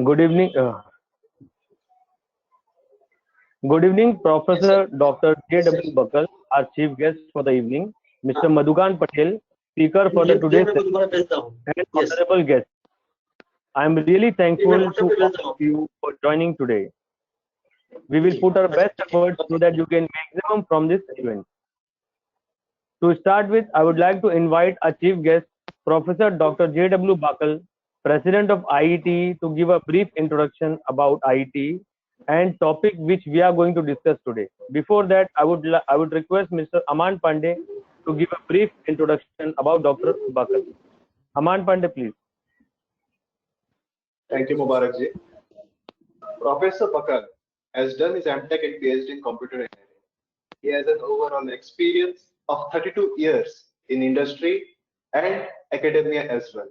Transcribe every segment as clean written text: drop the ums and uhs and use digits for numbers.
Good evening. Good evening, Yes, sir. Professor Dr. Yes, sir. J.W. Buckle, our chief guest for the evening, Mr. Madhukan Patel, speaker for the today's session, and Yes. honorable guest. I am really thankful to all of you for joining today. We will put our best efforts so that you gain maximum from this event. To start with, I would like to invite our chief guest, Professor Dr. J.W. Buckle, President of IET, to give a brief introduction about IET and topic which we are going to discuss today. Before that, I would request Mr. Aman Pandey to give a brief introduction about Dr. Buckle. Aman Pandey, please. Thank you, Mubarak ji. Professor Bakar has done his MTech and PhD in computer engineering. He has an overall experience of 32 years in industry and academia as well.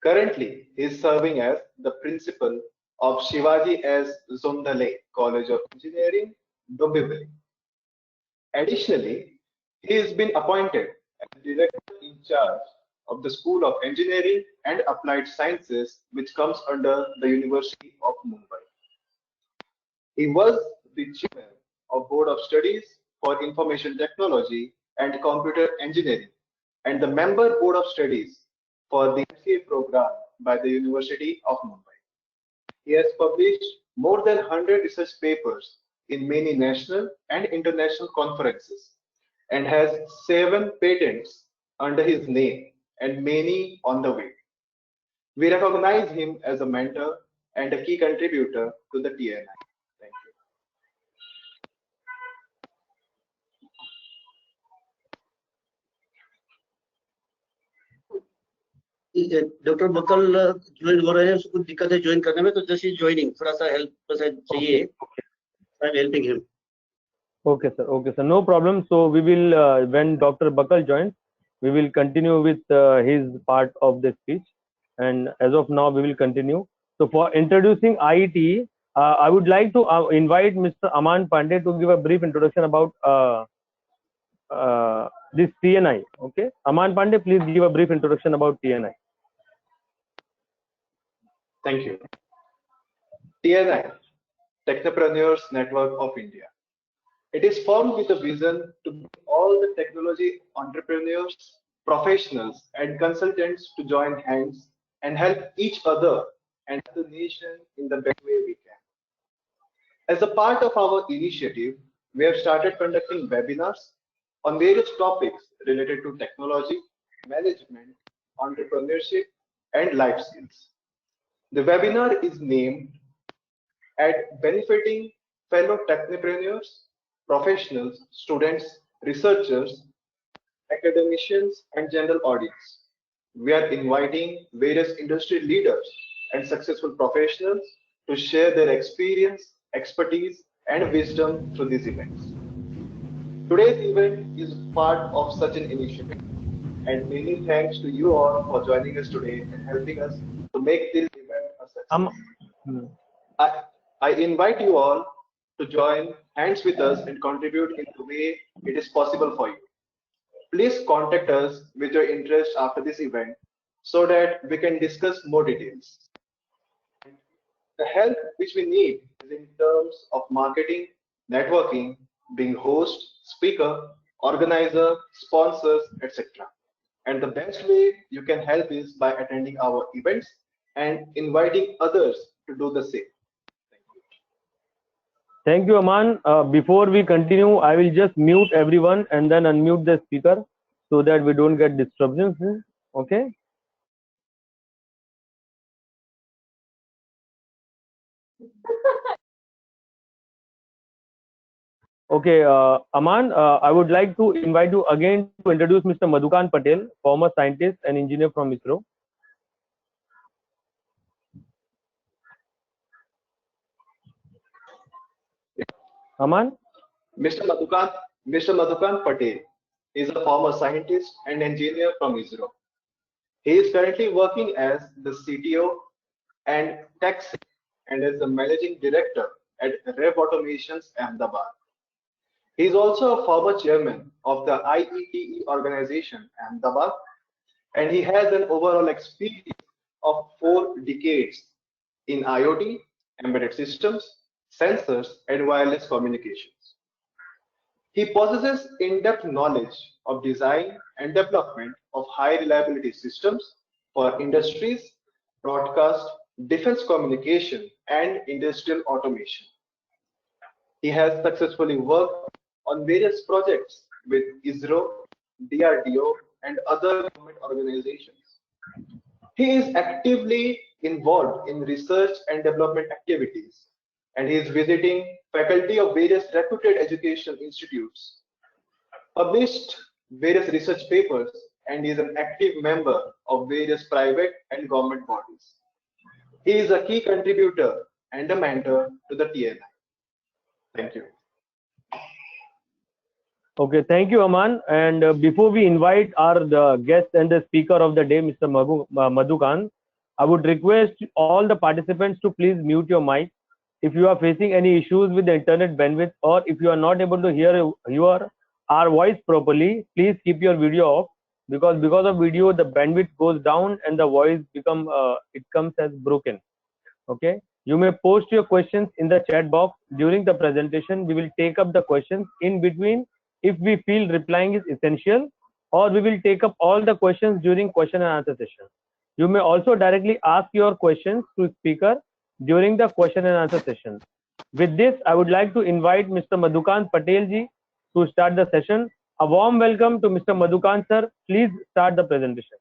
Currently, he is serving as the principal of Shivaji S. Zondale College of Engineering, Dombivli. Additionally, he has been appointed as director in charge of the School of Engineering and Applied Sciences, which comes under the University of Mumbai. He was the chairman of Board of Studies for Information Technology and Computer Engineering and the member Board of Studies for the MCA program by the University of Mumbai. He has published more than 100 research papers in many national and international conferences and has 7 patents under his name and many on the way. We recognize him as a mentor and a key contributor to the TNI. Thank you. Doctor Bakal join हो रहे हैं, उसको कुछ दिक्कत है join करने में, तो जस्ट इज ज्वाइनिंग, थोड़ा सा हेल्प चाहिए. I am helping him. Okay, sir. Okay, sir. No problem. So we will, when Dr. Buckle joins, we will continue with his part of the speech. And as of now, we will continue. So for introducing IET, I would like to invite Mr. Aman Pandey to give a brief introduction about this TNI. Okay, Aman Pandey, please give a brief introduction about TNI. Thank you. TNI, Technopreneurs Network of India. It is formed with a vision to bring all the technology entrepreneurs, professionals, and consultants to join hands and help each other and the nation in the best way we can. As a part of our initiative, we have started conducting webinars on various topics related to technology, management, entrepreneurship, and life skills. The webinar is named at benefiting fellow technopreneurs, professionals, students, researchers, academicians, and general audience. We are inviting various industry leaders and successful professionals to share their experience, expertise, and wisdom through these events. Today's event is part of such an initiative, and many thanks to you all for joining us today and helping us to make this event a Um, success. I, I invite you all to join hands with us and contribute in the way it is possible for you. Please contact us with your interest after this event so that we can discuss more details. The help which we need is in terms of marketing, networking, being host, speaker, organizer, sponsors, etc. And the best way you can help is by attending our events and inviting others to do the same. Thank you. Thank you, Aman. Before we continue, I will just mute everyone and then unmute the speaker so that we don't get disruptions. Okay. Okay, Aman, I would like to invite you again to introduce Mr. Madhukan Patel, former scientist and engineer from ISRO. Aman? Mr. Madhukan, Mr. Madhukan Patel is a former scientist and engineer from ISRO. He is currently working as the CTO and tech and as the managing director at Rev Automations Ahmedabad. He is also a former chairman of the IETE organization Ahmedabad, and he has an overall experience of 4 decades in IoT, embedded systems, sensors, and wireless communications. He possesses in-depth knowledge of design and development of high reliability systems for industries, broadcast, defense communication, and industrial automation. He has successfully worked on various projects with ISRO, DRDO, and other government organizations. He is actively involved in research and development activities, and he is visiting faculty of various reputed education institutes, published various research papers, and is an active member of various private and government bodies. He is a key contributor and a mentor to the TNI. Thank you. Okay, thank you, Aman. And before we invite our guest and the speaker of the day, Mr. Madhukant, I would request all the participants to please mute your mic. If you are facing any issues with the internet bandwidth, or if you are not able to hear our voice properly, please keep your video off, because of video the bandwidth goes down and the voice comes as broken. Okay. You may post your questions in the chat box during the presentation. We will take up the questions in between if we feel replying is essential, or we will take up all the questions during question and answer session. You may also directly ask your questions to speaker during the question and answer session. With this, I would like to invite Mr. Madhukant Patel ji to start the session. A warm welcome to Mr. Madhukant sir. Please start the presentation.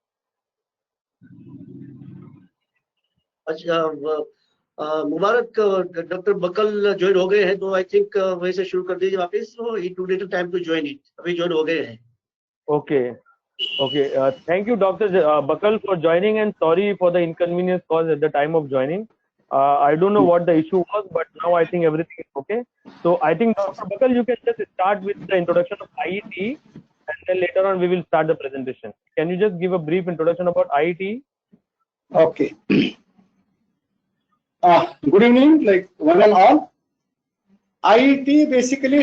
मुबारक doctor Bakal join हो गए हैं, तो I think वहीं से शुरू कर दीजिए वापस. ही too little time to join it. अभी ज्वाइन हो गए हैं. Okay. Thank you, Dr. Bakal, for joining, and sorry for the inconvenience caused at the time of joining. I don't know what the issue was, but now I think everything is okay. So I think, Dr. Bakal, you can just start with the introduction of IET, and then later on we will start the presentation. Can you just give a brief introduction about IET? Okay. Good evening, like one and all. IET basically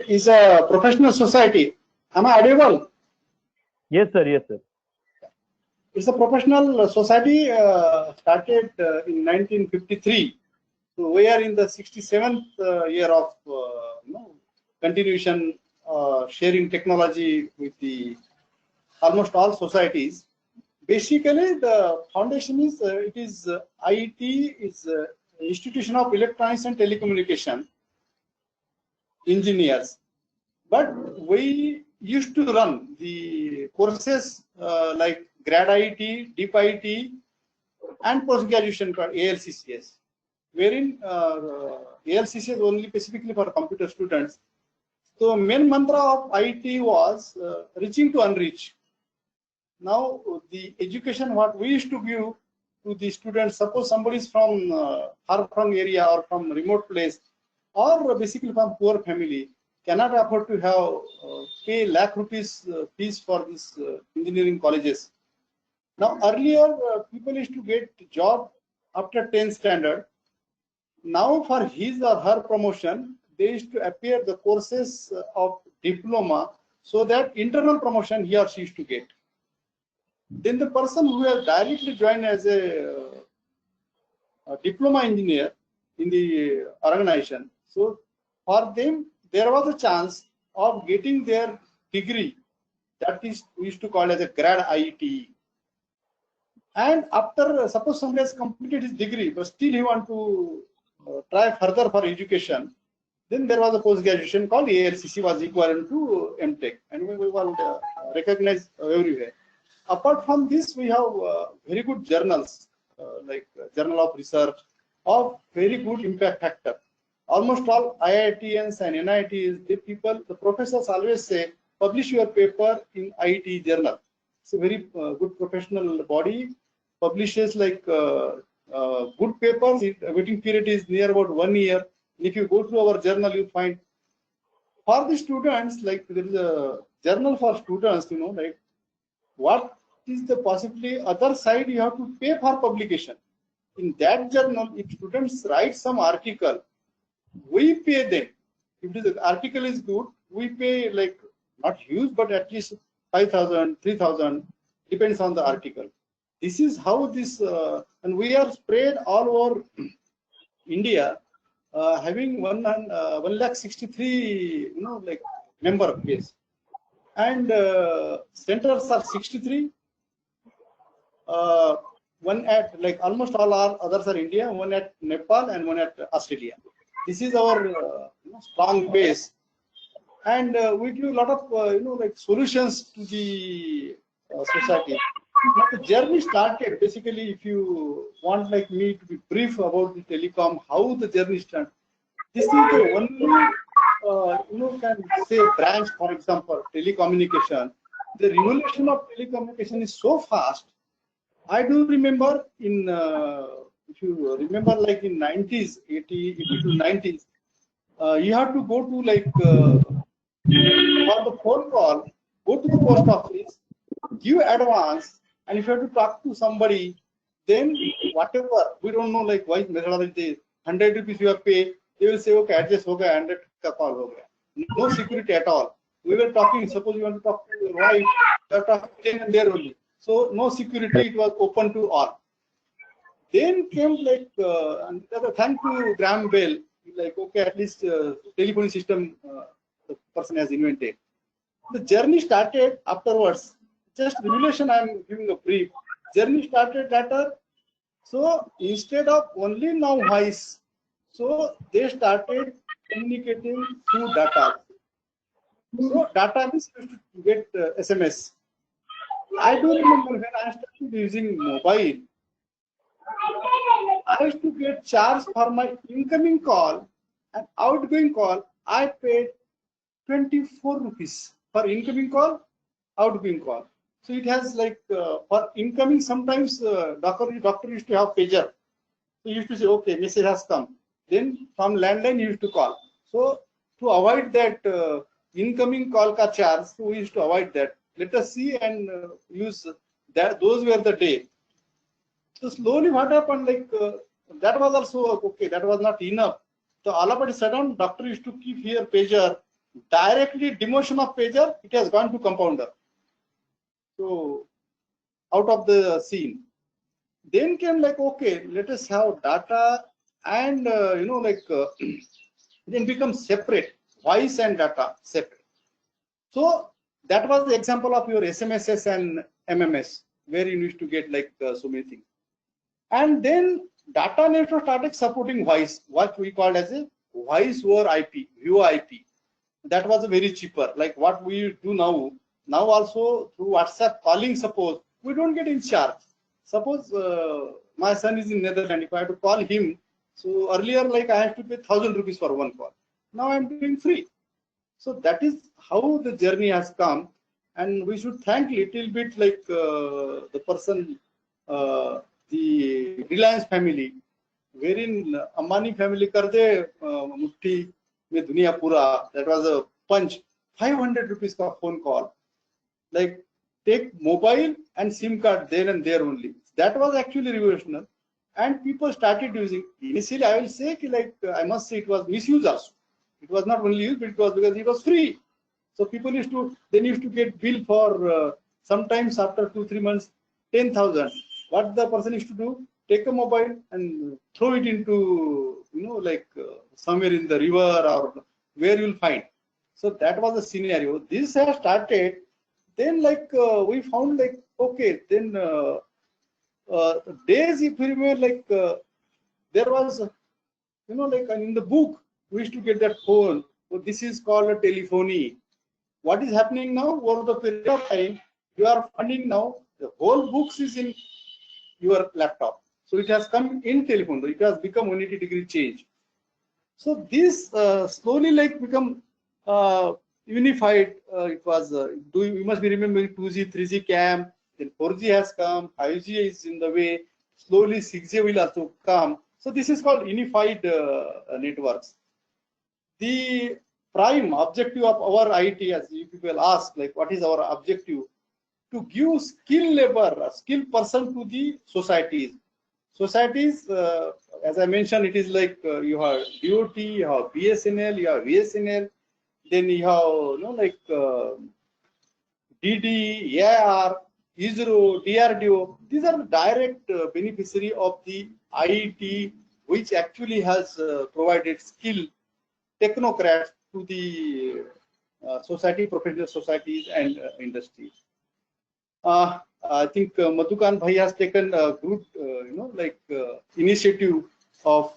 is a professional society. Am I audible? Yes, sir. Yes, sir. It's a professional society started in 1953. So we are in the 67th year of continuation, sharing technology with the almost all societies. Basically, the foundation is IET is Institution of Electronics and Telecommunication Engineers. But we used to run the courses like Grad IET, Deep IET, and post-graduation ALCCS, wherein ALCCS only specifically for computer students. So main mantra of IET was reaching to unreached. Now the education what we used to give to the students, suppose somebody is from far-flung area or from remote place, or basically from poor family, cannot afford to have pay lakh rupees fees for these engineering colleges. Now earlier people used to get job after 10th standard. Now for his or her promotion, they used to appear the courses of diploma, so that internal promotion he or she used to get. Then the person who has directly joined as a diploma engineer in the organization, so for them there was a chance of getting their degree, that is we used to call as a Grad IET. And after, suppose somebody has completed his degree, but still he want to try further for education, then there was a post-graduation called ALCC, was equivalent to MTech, and we will recognize everywhere. Apart from this, we have very good journals, like Journal of Research, of very good impact factor. Almost all IITians and NITs, the professors always say, publish your paper in IET journal. It's a very good professional body, publishes like good papers. Waiting period is near about 1 year. If you go through our journal, you find for the students, like there is a journal for students, like what is the possibly other side you have to pay for publication. In that journal, if students write some article, we pay them. If the article is good, we pay like not huge, but at least 5,000, 3,000, depends on the article. this is how this, and we are spread all over India, having 163, like member base, and centers are 63. One at like almost all our others are India, one at Nepal and one at Australia. This is our strong base, and we give a lot of like solutions to the society. Now the journey started basically. If you want like me to be brief about the telecom, how the journey started. This is the only can say branch, for example, telecommunication. The revolution of telecommunication is so fast. I do remember in, if you remember, like in 90s, 80 to 90s, you have to go to like, for the phone call, go to the post office, give advance, and if you have to talk to somebody, then whatever, we don't know like why methodology, 100 rupees you have paid, they will say, okay, adjust ho gaya, 100 ka call ho gaya. No security at all. We were talking, suppose you want to talk to your wife, you are talking and there only. So no security, it was open to all. Then came like, and thank to Graham Bell, like, okay, at least telephone system the person has invented. The journey started afterwards. Just revelation, I am giving a brief. Journey started later. So instead of only now voice, so they started communicating through data. So data is used to get SMS. I do remember when I started using mobile, I used to get charged for my incoming call and outgoing call. I paid 24 rupees for incoming call, outgoing call. So it has like for incoming, sometimes doctor used to have pager. So he used to say, okay, message has come. Then from landline he used to call. So to avoid that incoming call ka charge, so we used to avoid that. Let us see and use that. Those were the day. So slowly what happened, like that was also okay, that was not enough. So all of a sudden, doctor used to keep here pager. Directly demotion of pager, it has gone to compounder. So out of the scene. Then came like, okay, let us have data and then become separate, voice and data separate. So that was the example of your SMSs and MMS, where you used to get like so many things. And then data network started supporting voice, what we called as a voice over IP, VoIP. That was very cheaper, like what we do now. Now also through WhatsApp calling, suppose we don't get in charge. Suppose my son is in Netherlands, if I have to call him, so earlier like I have to pay 1,000 rupees for one call. Now I'm doing free. So that is how the journey has come, and we should thank little bit like the person, the Reliance family, wherein Ambani family karde mufti mein duniya pura. That was a punch, 500 rupees ka phone call. Like take mobile and SIM card there and there only. That was actually revolutionary, and people started using. Initially, I will say like I must say it was misuse also. It was not only used, but it was because it was free. So people used to get bill for sometimes after 2-3 months 10,000. What the person used to do? Take a mobile and throw it into somewhere in the river or where you will find. So that was the scenario. This has started. Then like we found like okay, then days if you remember like there was like in the book we used to get that phone. So this is called a telephony. What is happening now? Over the period of time, you are finding now the whole books is in your laptop. So it has come in telephone. It has become 180 degree change. So this slowly like become unified. It was we must be remembering 2G, 3G cam. Then 4G has come. 5G is in the way. Slowly 6G will also come. So this is called unified networks. The prime objective of our IT, as you people ask, like what is our objective? To give skill labor, a skilled person to the societies. Societies, as I mentioned, it is like you have DOT, you have BSNL, you have VSNL, then you have DD, AIR, ISRO, DRDO, these are the direct beneficiary of the IET, which actually has provided skilled technocrats to the society, professional societies and industries. I think Madhukan Bhai has taken a good, initiative of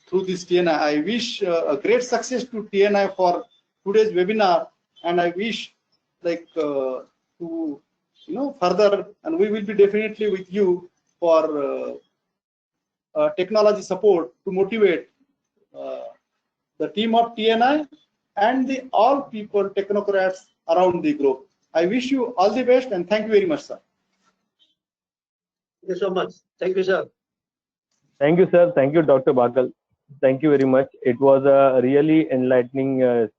through this TNI. I wish a great success to TNI for today's webinar, and I wish to further, and we will be definitely with you for technology support to motivate the team of TNI and the all people, technocrats around the globe. I wish you all the best and thank you very much, sir. Thank you so much. Thank you, sir. Thank you, sir. Thank you, Dr. Bakal. Thank you very much. It was a really enlightening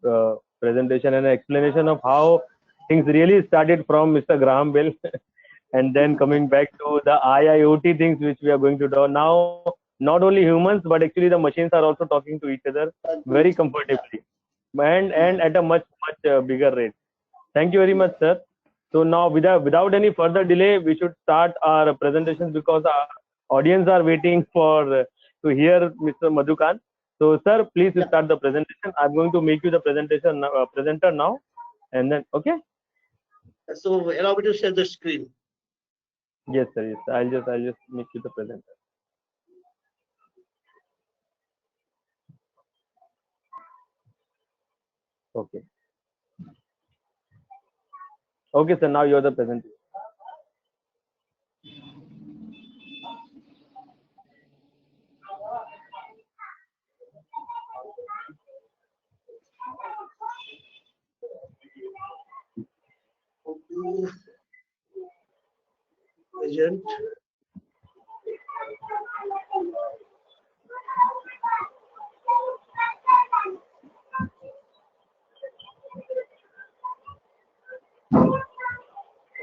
presentation and explanation of how things really started from Mr. Graham Bell and then coming back to the IIoT things which we are going to do now. Not only humans, but actually the machines are also talking to each other very comfortably and at a much bigger rate. Thank you very much, sir. So now without any further delay, we should start our presentations because our audience are waiting for to hear Mr. Madhukan. So sir, please start the presentation. I'm going to make you the presentation presenter now, and then okay. So allow me to share the screen. Yes, sir. Yes, I'll just make you the presenter. Okay. Okay, sir. Now you're the presenter. Agent.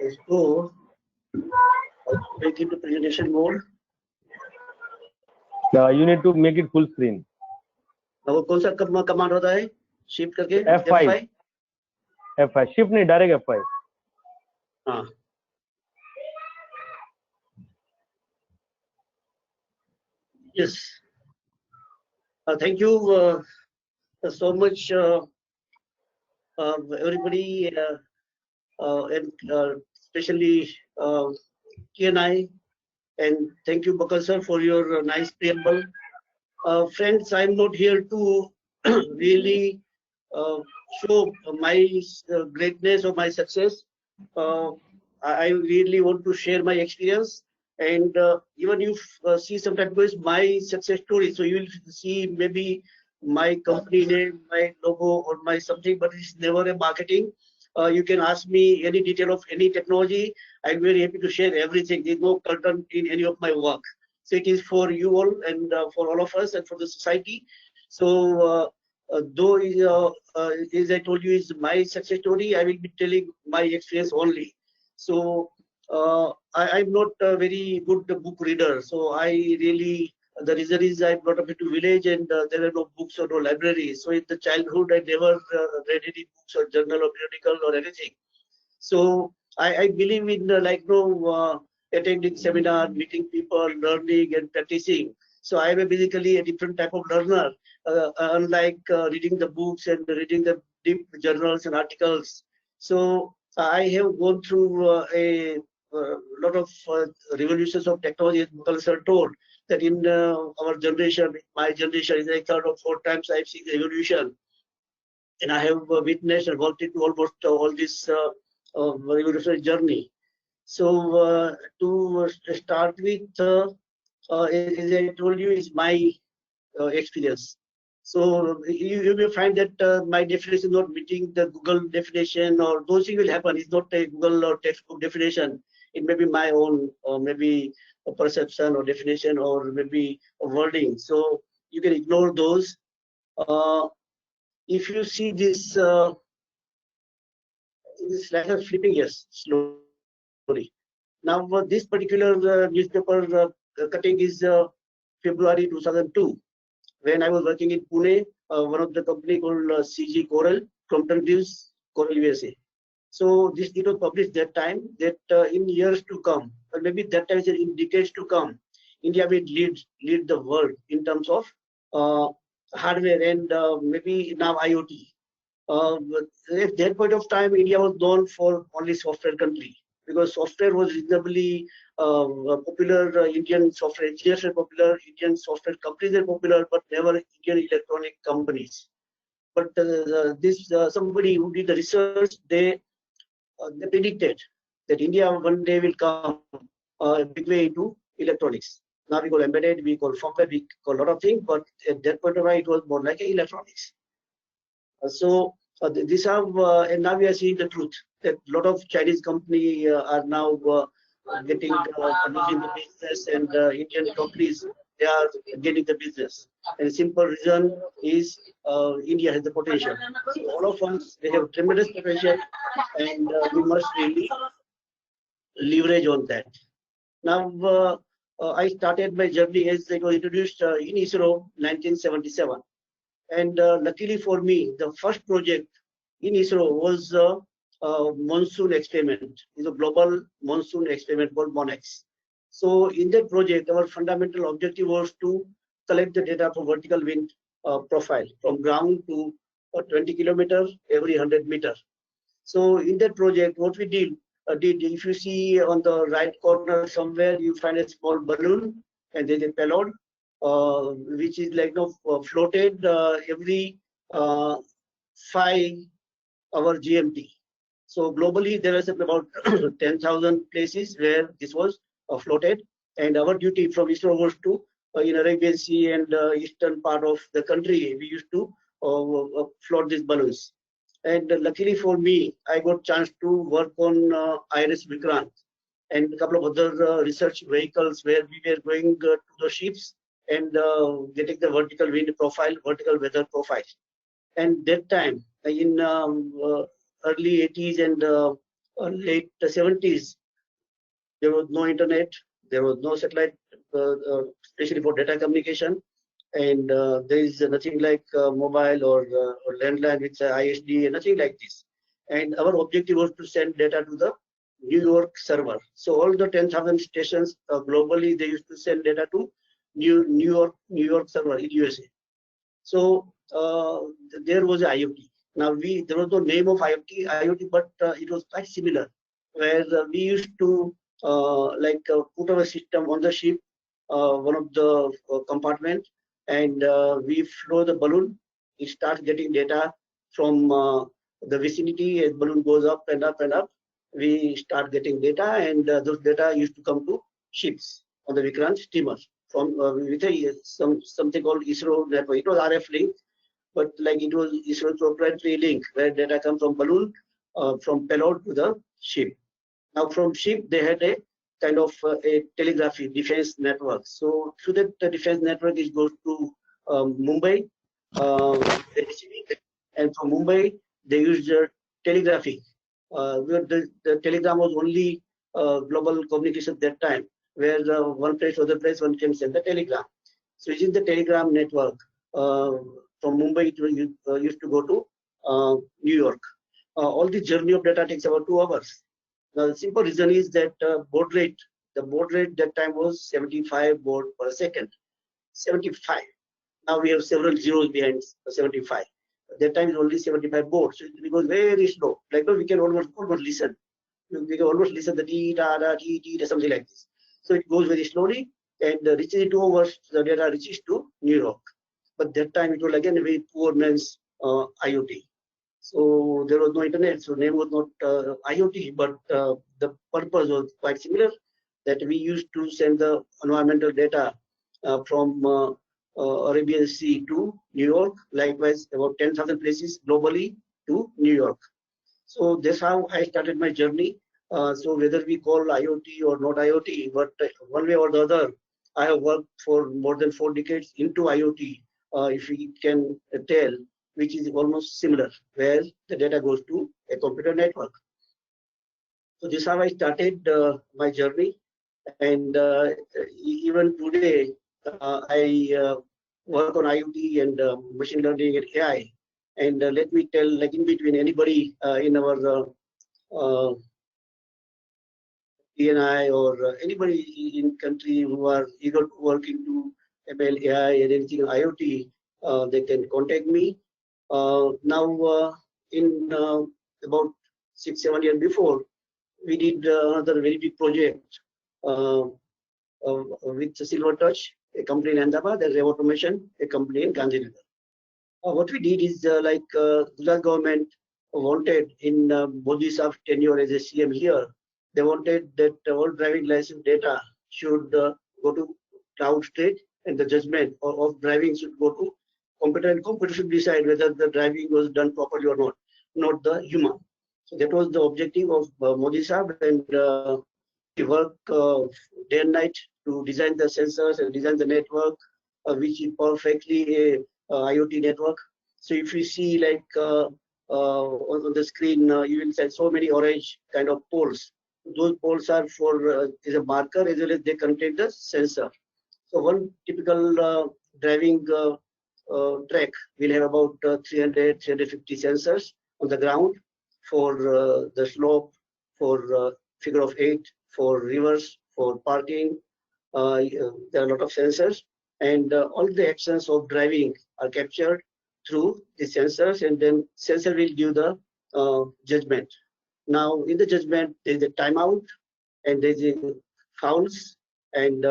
Let's go. Make it to presentation mode. You need to make it full screen. वो कौन सा command होता है? Shift करके F5. F5. Shift नहीं, direct F5. हाँ. Yes. Thank you so much, everybody, and especially TNI, and thank you, Bakal sir, for your nice preamble. Friends, I'm not here to really show my greatness or my success. I really want to share my experience, and even you see sometimes my success story, so you will see maybe my company name, my logo, or my something, but it's never a marketing. You can ask me any detail of any technology. I'm very happy to share everything. There's no curtain in any of my work. So it is for you all and for all of us and for the society. So though as I told you is my success story, I will be telling my experience only. So I'm not a very good book reader. So I really, the reason is I'm brought up into village and there are no books or no libraries. So in the childhood, I never read any books or journal or periodical or anything. So I believe in attending seminar, meeting people, learning and practicing. So I am basically a different type of learner, unlike reading the books and reading the deep journals and articles. So I have gone through a lot of revolutions of technology, as Bakal sir told, that in our generation, my generation, is like 3rd or 4th times I've seen the revolution. And I have witnessed and worked into almost all this revolutionary journey. So to start with, as I told you, is my experience. So you will find that my definition is not meeting the Google definition, or those things will happen. It's not a Google or textbook definition. It may be my own, or maybe a perception or definition, or maybe a wording. So you can ignore those. If you see this, this slide is flipping, yes, slowly. Now, this particular newspaper cutting is February 2002, when I was working in Pune, one of the company called CG Coral, Crompton Greaves, Coral, USA. So this it was published that time that in years to come, or maybe that time in decades to come, India will lead the world in terms of hardware and maybe now IoT. But at that point of time, India was known for only software country because software was reasonably popular. Indian software engineers were popular, Indian software companies were popular, but never Indian electronic companies. But this somebody who did the research, they predicted that India one day will come a big way into electronics. Now we call embedded, we call firmware, we call a lot of things, but at that point of time, it was more like electronics. So this have, and now we are seeing the truth that a lot of Chinese company are now getting losing the business, and Indian companies, they are getting the business. And simple reason is India has the potential. So all of us, they have tremendous potential, and we must really leverage on that. Now, I started my journey as it was introduced in ISRO 1977. And luckily for me, the first project in ISRO was a monsoon experiment. It's a global monsoon experiment called MONEX. So in that project, our fundamental objective was to collect the data from vertical wind profile from ground to 20 kilometers every 100 meters. So in that project, what we did, if you see on the right corner somewhere, you find a small balloon and there's a payload, which is like floated every 5 hour GMT. So globally, there is about 10,000 places where this was floated, and our duty from ISRO was to in Arabian Sea and eastern part of the country, we used to float these balloons. And luckily for me, I got chance to work on IRS Vikrant and a couple of other research vehicles where we were going to the ships and getting the vertical wind profile, vertical weather profile. And that time in early 80s and late 70s, there was no internet, there was no satellite, especially for data communication, and there is nothing like mobile or landline with ISD and nothing like this. And our objective was to send data to the New York server. So all the 10,000 stations globally, they used to send data to New York server in USA. So there was IoT. Now there was no name of IoT, but it was quite similar, where we used to put our system on the ship, one of the compartment, and we flow the balloon. It starts getting data from the vicinity. As balloon goes up and up and up, we start getting data, and those data used to come to ships on the Vikrant steamers from with something called ISRO network. It was RF link, but like it was ISRO proprietary link where data comes from balloon from payload to the ship. Now from ship they had a kind of a telegraphy defense network. So through that defense network it goes to Mumbai, and from Mumbai they used telegraphy. Where the telegram was only global communication at that time, where one place to other place one can send the telegram. So using the telegram network from Mumbai it used to go to New York. All the journey of data takes about 2 hours. Now the simple reason is that the baud rate that time was 75 baud per second. 75. Now we have several zeros behind 75. That time is only 75 baud, so it goes very slow. Like we can almost listen. We can almost listen the t da da t something like this. So it goes very slowly, and reaches 2 hours the data reaches to New York. But that time it was again a very poor man's IoT. So there was no internet, so name was not IoT, but the purpose was quite similar. That we used to send the environmental data from Arabian Sea to New York. Likewise, about 10,000 places globally to New York. So that's how I started my journey. So whether we call IoT or not IoT, but one way or the other, I have worked for more than 4 decades into IoT, if we can tell, which is almost similar, where the data goes to a computer network. So this is how I started my journey, and even today I work on IoT and machine learning and AI. And let me tell, like in between, anybody in our uh, TNI or anybody in country who are eager to work into ML, AI, and anything IoT, they can contact me. Now, in about 6-7 years before, we did another very big project with Silver Touch, a company in Ahmedabad, and Rev Automation, a company in Gandhinagar. What we did is Gujarat government wanted in Modi Saab's tenure as a CM here, they wanted that all driving license data should go to cloud state, and the judgment of driving should go to computer, and computer should decide whether the driving was done properly or not the human. So that was the objective of Modi Saab, and we work day and night to design the sensors and design the network, which is perfectly a IoT network. So if you see like on the screen, you will see so many orange kind of poles. Those poles are for is a marker as well as they contain the sensor. So one typical driving track will have about 300, 350 sensors on the ground for the slope, for figure of 8, for reverse, for parking. There are a lot of sensors, and all the actions of driving are captured through the sensors, and then sensor will give the judgment. Now, in the judgment, there is a timeout, and there is a fouls, and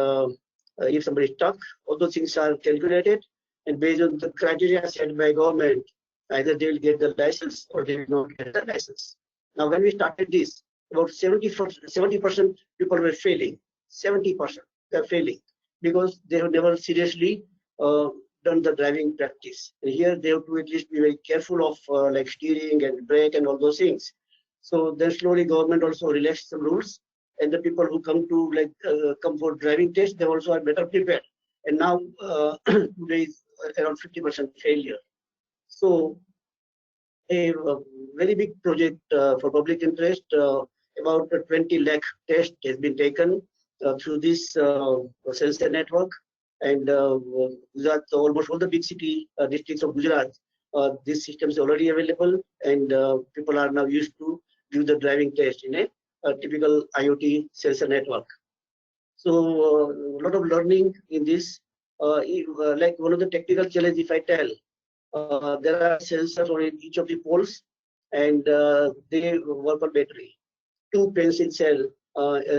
if somebody is stuck, all those things are calculated, and based on the criteria set by government, either they will get the license or they will not get the license. Now, when we started this, about 70% people were failing. 70% they're failing because they have never seriously done the driving practice. And here they have to at least be very careful of like steering and brake and all those things. So then slowly government also relaxed some rules, and the people who come to like come for driving test, they also are better prepared. And now today is around 50% failure. So a very big project for public interest, about 20 lakh test has been taken through this sensor network, and Gujarat, almost all the big city districts of Gujarat, this system is already available, and people are now used to do the driving test in a typical IoT sensor network. So a lot of learning in this. Like one of the technical challenges, if I tell, there are sensors on each of the poles, and they work on battery. Two pencil cell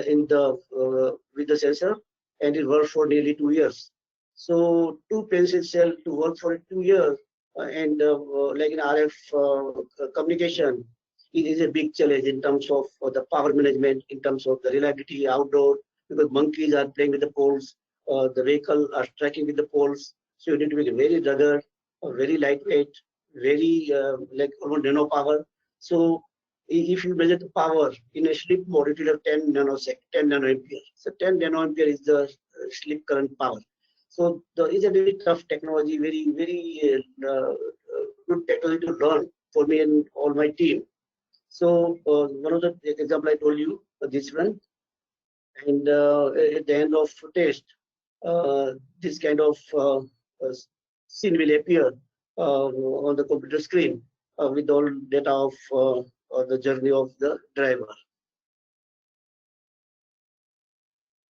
in the with the sensor, and it works for nearly 2 years. So two pencil cell to work for 2 years, and like in RF communication, it is a big challenge in terms of the power management, in terms of the reliability outdoor, because monkeys are playing with the poles, the vehicle are tracking with the poles. So you need to be very rugged, very lightweight, very like almost nano power. So if you measure the power in a sleep mode, it will have 10 nanosecond, 10 nanoampere. So 10 nanoampere is the sleep current power. So it's a very tough technology, very good technology to learn for me and all my team. So one of the example I told you, this one, and at the end of test, this kind of scene will appear on the computer screen with all data of the journey of the driver.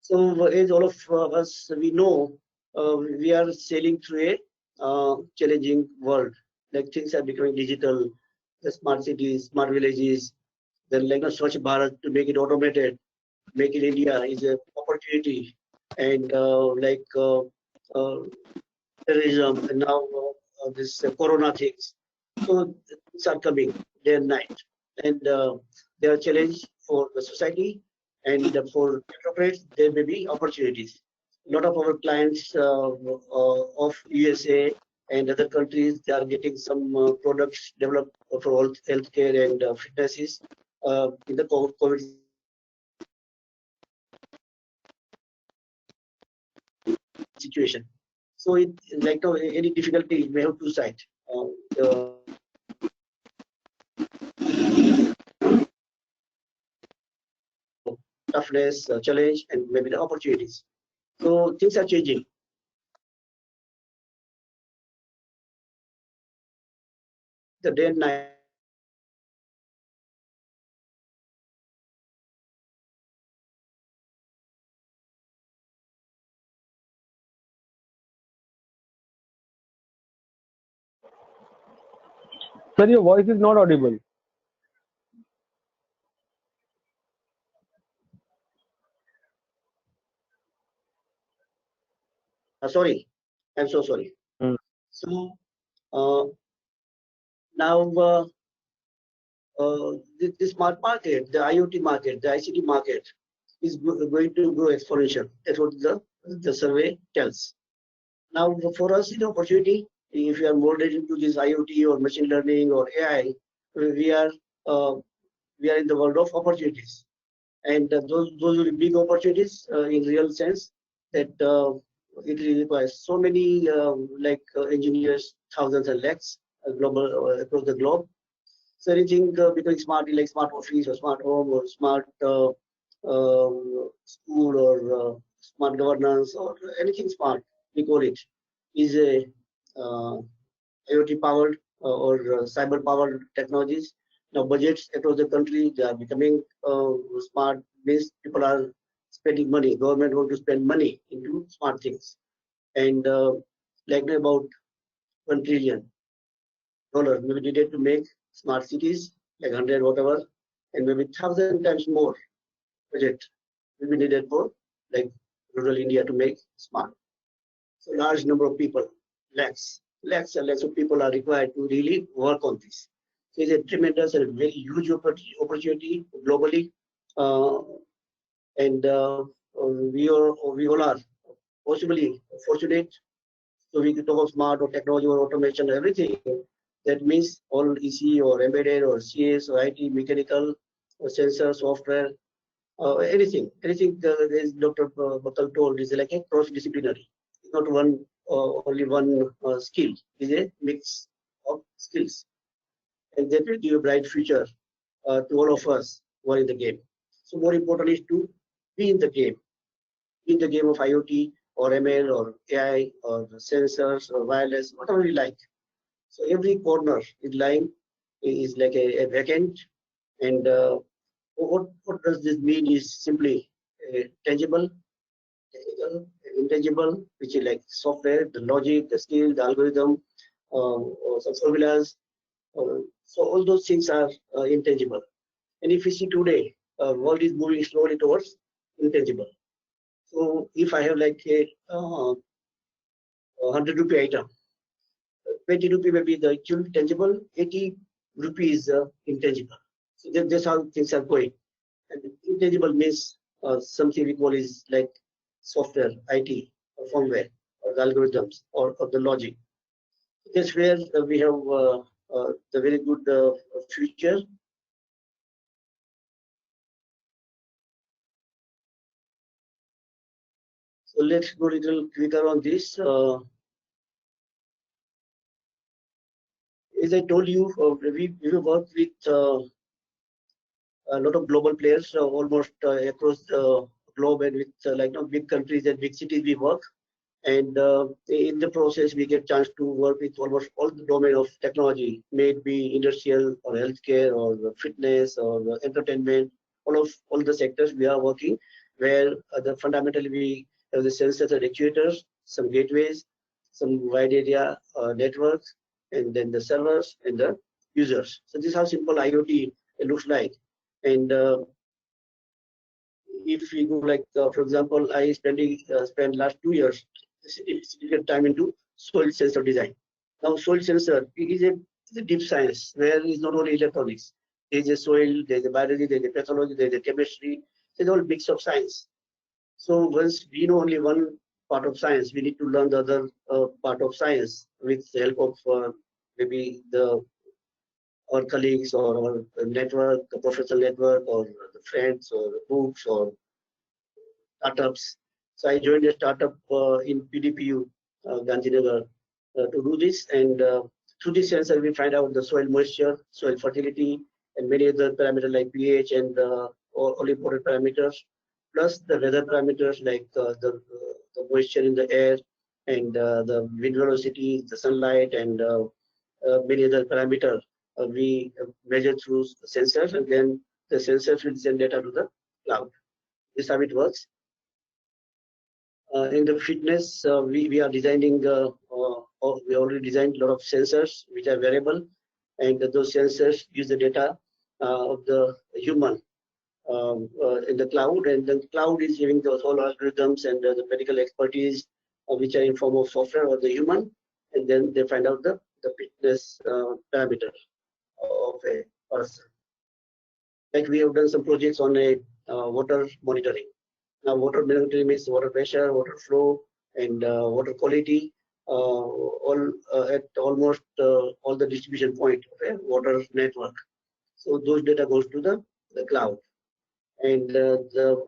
So as all of us we know, we are sailing through a challenging world. Like things are becoming digital, the smart cities, smart villages, then like a Swachh Bharat to make it automated, make it India is an opportunity, and terrorism, and now this corona things. So things are coming day and night, and they are a challenge for the society, and for enterprise there may be opportunities. A lot of our clients of USA and other countries, they are getting some products developed for healthcare and fitnesses in the COVID situation. So it like any difficulty may have two sides. Toughness, challenge, and maybe the opportunities. So things are changing. The day and night Sir, your voice is not audible. Sorry, I'm so sorry. Hmm. So uh, now the smart market, the IoT market, the ICT market is going to grow exponential. That's what the survey tells. Now, for us, the opportunity, if you are molded into this IoT or machine learning or AI, we are uh, we are in the world of opportunities, and those will be big opportunities in real sense that it requires so many engineers, thousands and lakhs global across the globe. So anything becoming smart, like smart office or smart home or smart school or smart governance or anything smart, we call it, is a IoT powered or cyber powered technologies. Now budgets across the country, they are becoming smart, means people are spending money. Government want to spend money into smart things, and like about $1 trillion maybe needed to make smart cities, like 100 whatever, and maybe 1,000 times more budget will be needed for like rural India to make smart. So large number of people, lakhs and lakhs of people are required to really work on this. So it's a tremendous and very huge opportunity globally, uh, and we all are possibly fortunate. So we can talk of smart or technology or automation, everything. That means all EC or embedded or CS or IT, mechanical, or sensor, software, anything as Dr. Bakal told, is like a cross-disciplinary. It's not only one skill. It's a mix of skills, and that will give a bright future to all of us who are in the game. So more important is to be in the game of IoT or ML or AI or sensors or wireless, whatever you like. So every corner is lying is like a vacant, and what does this mean is simply tangible, technical, intangible, which is like software, the logic, the skill, the algorithm, or some formulas. So all those things are intangible. And if you see today, world is moving slowly towards intangible. So if I have like a 100 rupee item, 20 rupee may be the actual tangible, 80 rupees intangible. So that's how things are going. And intangible means something we call is like software, IT, or firmware, or the algorithms, or the logic. That's where we have the very good future. So let's go a little quicker on this. As I told you, we work with a lot of global players, almost across the globe, and with big countries and big cities we work. And in the process, we get chance to work with almost all the domain of technology, may it be industrial or healthcare or fitness or entertainment, all the sectors we are working, where fundamentally we have the sensors and actuators, some gateways, some wide area networks, and then the servers and the users. So this is how simple IoT looks like. And if we go like, for example, I spent last 2 years significant time into soil sensor design. Now, soil sensor is a deep science where it's not only electronics. There's a soil, there's a biology, there's a pathology, there's a chemistry. It's all mix of science. So once we know only one part of science, we need to learn the other part of science with the help of maybe our colleagues or our network, the professional network, or the friends, or the books, or startups. So I joined a startup in PDPU, Gandhinagar, to do this. And through this sensor, we find out the soil moisture, soil fertility, and many other parameters like pH and all important parameters, plus the weather parameters like the moisture in the air and the wind velocity, the sunlight, and many other parameters we measure through sensors, and then the sensors will send data to the cloud. This is how it works. In the fitness, we are designing, we already designed a lot of sensors which are wearable, and those sensors use the data of the human in the cloud, and the cloud is giving those whole algorithms and the medical expertise which are in form of software or the human, and then they find out the fitness parameter of a person. Like we have done some projects on a water monitoring. Now water monitoring means water pressure, water flow, and water quality, all at almost all the distribution point of a water network. So those data goes to the cloud, and the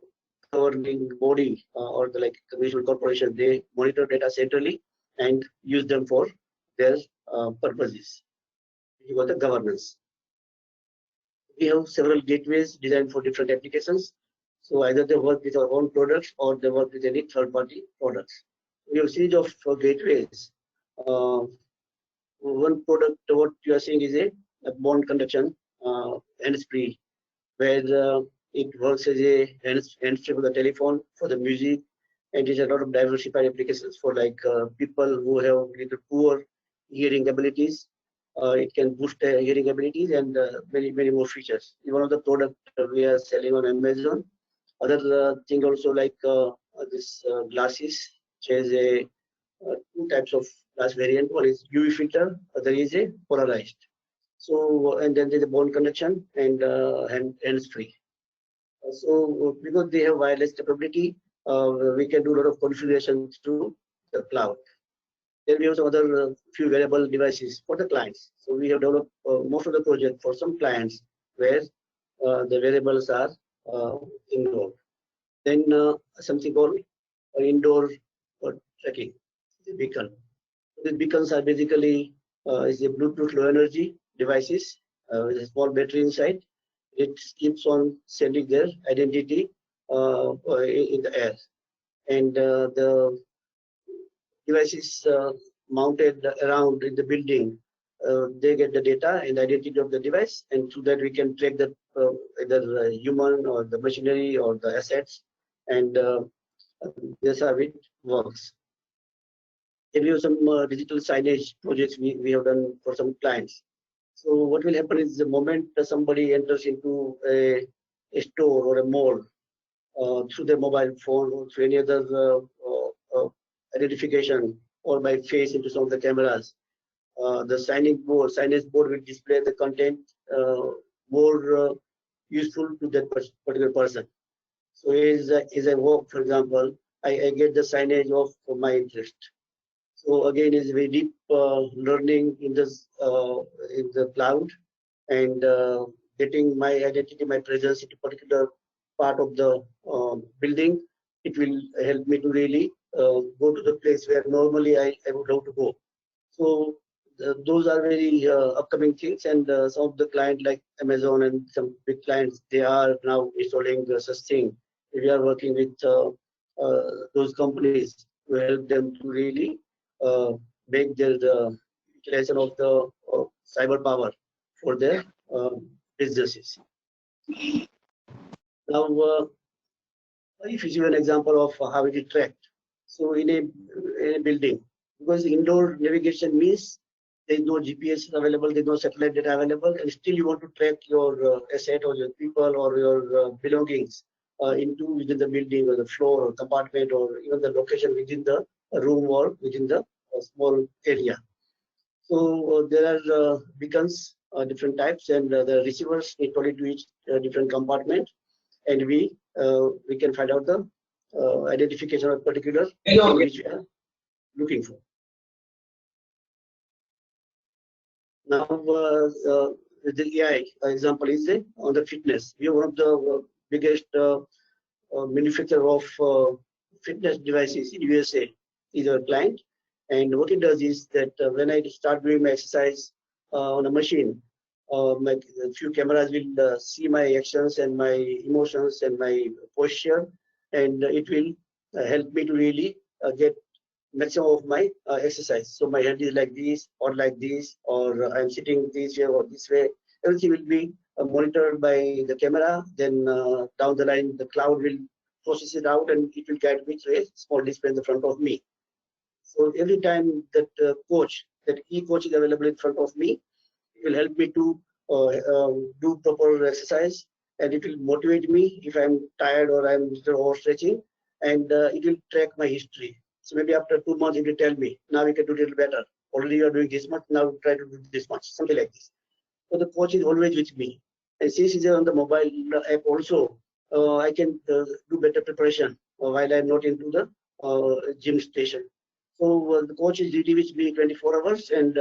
governing body or the like municipal corporation, they monitor data centrally and use them for their purposes. You got the governance. We have several gateways designed for different applications. So either they work with our own products or they work with any third-party products. We have a series of gateways. One product, what you are seeing is a bond conduction hands-free, where it works as a hands-free for the telephone, for the music, and it has a lot of diversified applications for like people who have little poor hearing abilities. It can boost their hearing abilities and many more features. One of the products we are selling on Amazon. Other thing also like this glasses, which has a two types of glass variant. One is UV filter, other is a polarized. So and then there's a bone connection and hands-free. So because they have wireless capability, we can do a lot of configuration through the cloud. Then we have some other few wearable devices for the clients. So we have developed most of the project for some clients where the wearables are indoor. Then something called indoor tracking, the beacon. The beacons are basically is a Bluetooth low energy devices with a small battery inside. It keeps on sending their identity in the air, and the devices mounted around in the building, they get the data and identity of the device, and through that we can track the either human or the machinery or the assets, and that's how it works. Then we have some digital signage projects we have done for some clients. So what will happen is the moment somebody enters into a store or a mall through their mobile phone or through any other identification or by face into some of the cameras, the signage board will display the content more useful to that particular person. So as I walk, for example, I get the signage of my interest. So again, it's very deep learning in the cloud, and getting my identity, my presence into particular part of the building. It will help me to really go to the place where normally I would love to go. So those are very upcoming things, and some of the clients like Amazon and some big clients, they are now installing such thing. We are working with those companies to help them to really make their utilization of the cyber power for their businesses. Now, if you see an example of how it is tracked, so in a building, because indoor navigation means there is no GPS available, there is no satellite data available, and still you want to track your asset or your people or your belongings within the building or the floor or compartment or even the location within the room or within the small area. So there are beacons, different types, and the receivers installed to each different compartment, and we can find out the identification of particular thing which we are looking for. Now, the AI example is on the fitness. We are one of the biggest manufacturer of fitness devices in USA. Is our client, and what it does is that when I start doing my exercise on a machine, a few cameras will see my actions and my emotions and my posture, and it will help me to really get maximum of my exercise. So my head is like this or like this, or I'm sitting this way or this way. Everything will be monitored by the camera. Then down the line, the cloud will process it out, and it will guide me through a small display in the front of me. So every time that that e-coach is available in front of me, It will help me to do proper exercise, and it will motivate me if I'm tired or I'm overstretching, and it will track my history. So maybe after 2 months, it will tell me, now you can do a little better. Already you are doing this much, now try to do this much, something like this. So the coach is always with me. And since it's on the mobile app also, I can do better preparation while I'm not into the gym station. So the coach is really with me 24 hours, and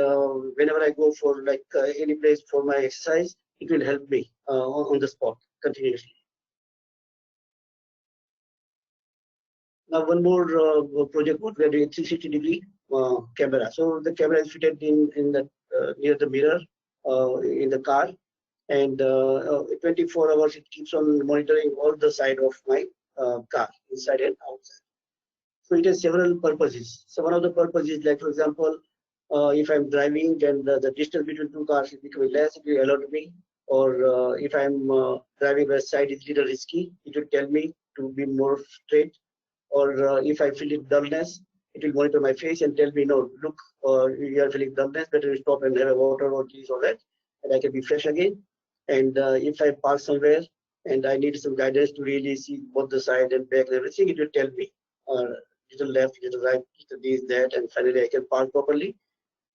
whenever I go for like any place for my exercise, it will help me on the spot continuously. Now one more project what we are doing, 360-degree camera. So the camera is fitted in the near the mirror in the car, and 24 hours it keeps on monitoring all the side of my car, inside and outside. So it has several purposes. So one of the purposes, like for example, if I'm driving and the distance between two cars is becoming less, it will alert me. Or if I'm driving where side is little risky, it will tell me to be more straight. Or if I feel dullness, it will monitor my face and tell me, no, look, you are feeling dullness, better stop and have a water or this or that, and I can be fresh again. And if I park somewhere and I need some guidance to really see both the side and back and everything, it will tell me, little left, little right, little this, that, and finally I can park properly.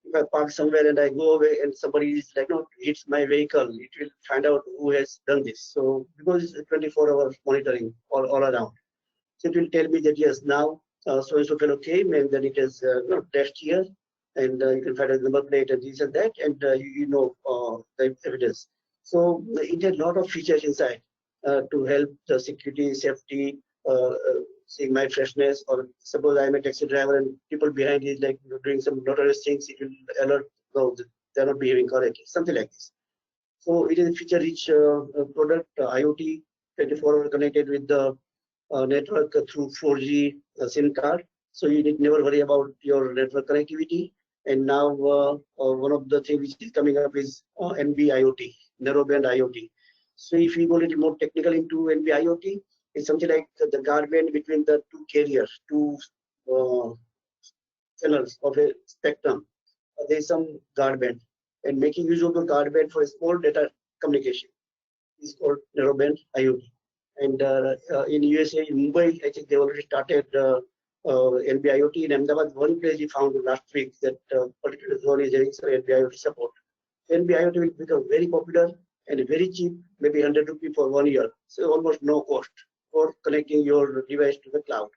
If I park somewhere and I go away and somebody is like, no, hits my vehicle, it will find out who has done this. So because it's 24 hours monitoring all around. So it will tell me that yes, now so and so fellow came, and then it is dashed here, and you can find a number plate and this and that, and you know the evidence. So it has a lot of features inside to help the security, safety, seeing my freshness. Or suppose I'm a taxi driver and people behind is like doing some notorious things, it will alert, no, they're not behaving correctly, something like this. So it is a feature-rich product, IoT, 24-hour connected with the network through 4G SIM card. So you need never worry about your network connectivity. And now one of the things which is coming up is NB-IoT, narrowband IoT. So if we go a little more technical into NB-IoT, it's something like the guard band between the two carriers, two channels of a spectrum. There is some guard band, and making use of the guard band for small data communication is called narrowband IoT. And in USA, in Mumbai, I think they already started NB-IoT. In Ahmedabad, one place we found last week that particular zone is having some NB-IoT support. NB-IoT will become very popular and very cheap, maybe 100 rupees for 1 year. So almost no cost for connecting your device to the cloud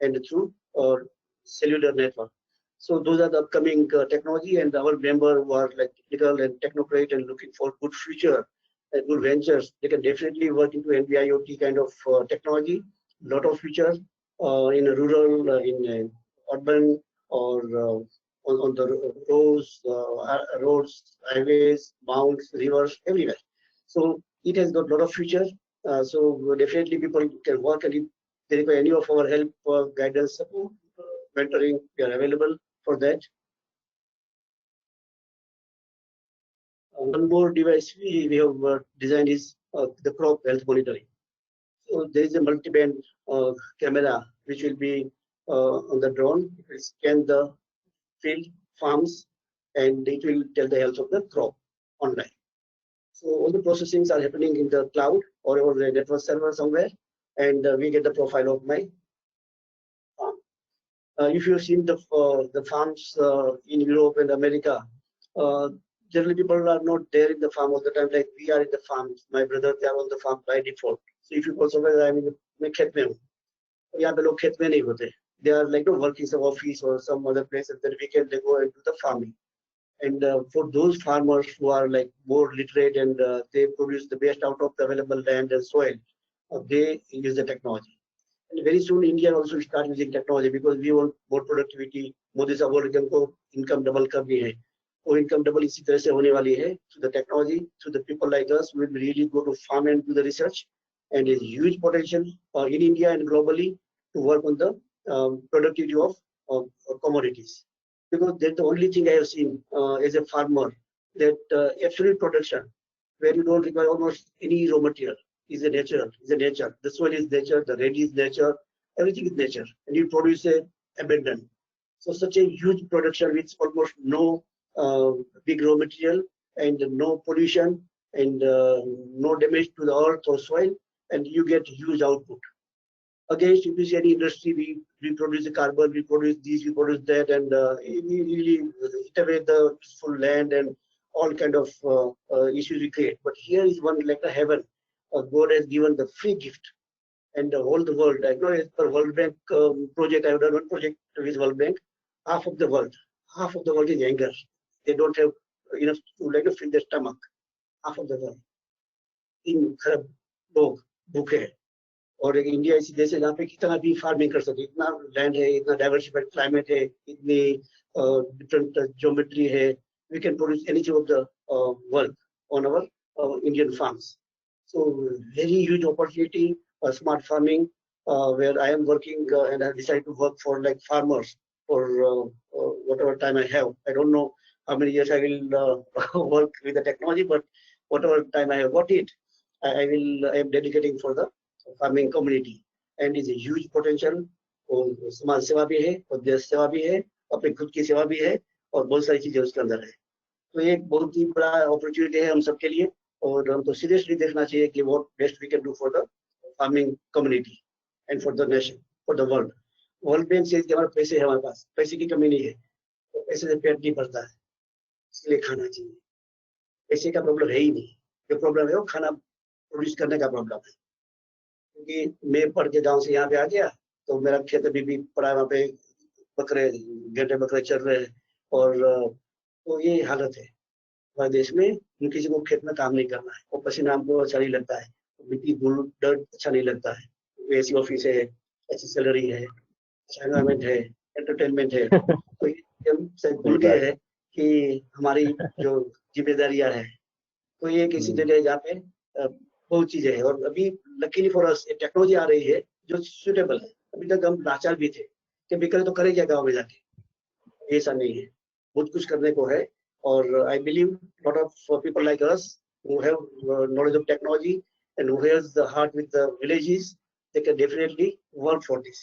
and through cellular network. So those are the upcoming technology, and our member who are like technical and technocrat and looking for good future and good ventures, they can definitely work into NB-IoT kind of technology. Lot of future in rural, in urban, or on the roads, highways, mountains, rivers, everywhere. So it has got a lot of future. So definitely people can work, and if they require any of our help, guidance, support, mentoring, we are available for that. One more device we have designed is the crop health monitoring. So there is a multi-band camera which will be on the drone. It will scan the field, farms, and it will tell the health of the crop online. So all the processings are happening in the cloud or over the network server somewhere, and we get the profile of my farm. If you've seen the farms in Europe and America, generally people are not there in the farm all the time. Like we are in the farms. My brother, they are on the farm by default. So if you go somewhere, I'm in the खेत में हूँ. यहाँ पे लोग खेत में नहीं होते. They are like working some office or some other place, and then weekend they go and do the farming. And for those farmers who are like more literate and they produce the best out of the available land and soil, they use the technology. And very soon India also start using technology because we want more productivity. Modi साहब बोल रहे हैं हमको income double करनी है. वो income double इसी तरह से होने वाली है. So the technology, so the people like us will really go to farm and do the research, and there's huge potential in India and globally to work on the productivity of commodities. Because that's the only thing I have seen as a farmer, that absolute production, where you don't require almost any raw material, is a nature. The soil is nature, the rain is nature, everything is nature, and you produce a abundant. So such a huge production with almost no big raw material and no pollution and no damage to the earth or soil, and you get huge output. Against, if you see any industry, we produce the carbon, we produce this, we produce that, and we really eat away the full land and all kind of issues we create. But here is one like a heaven. God has given the free gift, and all the world. I know as per World Bank project, I have done one project with World Bank. Half of the world is anger. They don't have enough to like fill their stomach. Half of the world. इन खरब लोग भूखे हैं और एक India ऐसी देश है जहाँ पे कितना भी फार्मिंग कर सकते, इतना लैंड है, इतना डाइवर्सिफाइड क्लाइमेट है, इतनी डिफरेंट ज्योमेट्री है, we can produce anything of the world on our Indian farms. So very huge opportunity for smart farming, where I am working and I decided to work for like farmers for whatever time I have. I don't know how many years I will work with the technology, but whatever time I have got it, I am dedicating for the farming community, and it's a huge potential. और समाज सेवा भी है और देश सेवा भी है, अपनी खुद की सेवा भी है और बहुत सारी चीजें उसके अंदर है. तो एक बहुत ही बड़ा अपॉर्चुनिटी है हम सबके लिए और हमको सीरियसली देखना चाहिए कि what best we can do for the farming community and for the nation, for the world. World bank से हमारे पैसे है, हमारे पास पैसे की कमी नहीं है, तो पैसे से पेट नहीं भरता है, इसलिए खाना चाहिए. पैसे का प्रॉब्लम है ही नहीं, जो प्रॉब्लम है वो खाना प्रोड्यूस करने का प्रॉब्लम है. क्योंकि मैं पढ़ के गाँव से यहाँ पे आ गया तो मेरा खेत अभी भी पड़ा है, वहाँ पे बकरे गेंडे बकरे चल रहे हैं और तो ये हालत है हमारे देश में. किसी को खेत में काम नहीं करना है, वो पसीना हमको अच्छा नहीं लगता है, मिट्टी धूल डर्ट अच्छा नहीं लगता है. ऐसी ऑफिस है, अच्छी सैलरी है, अच्छा एनवायरमेंट है, एंटरटेनमेंट है, तो हम सब भूल गए हैं कि हमारी जो जिम्मेदारियां है. तो ये एक ऐसी जगह है जहाँ पे बहुत चीजें है और अभी लकीली फॉर अस टेक्नोलॉजी आ रही है जो सुटेबल है. अभी तक हम लाचार भी थे कि बिकर तो करे क्या गाँव में जाके, ऐसा नहीं है, बहुत कुछ करने को है. और I believe lot of people like us who have knowledge of technology and who has the heart with the villages, they can definitely work for this.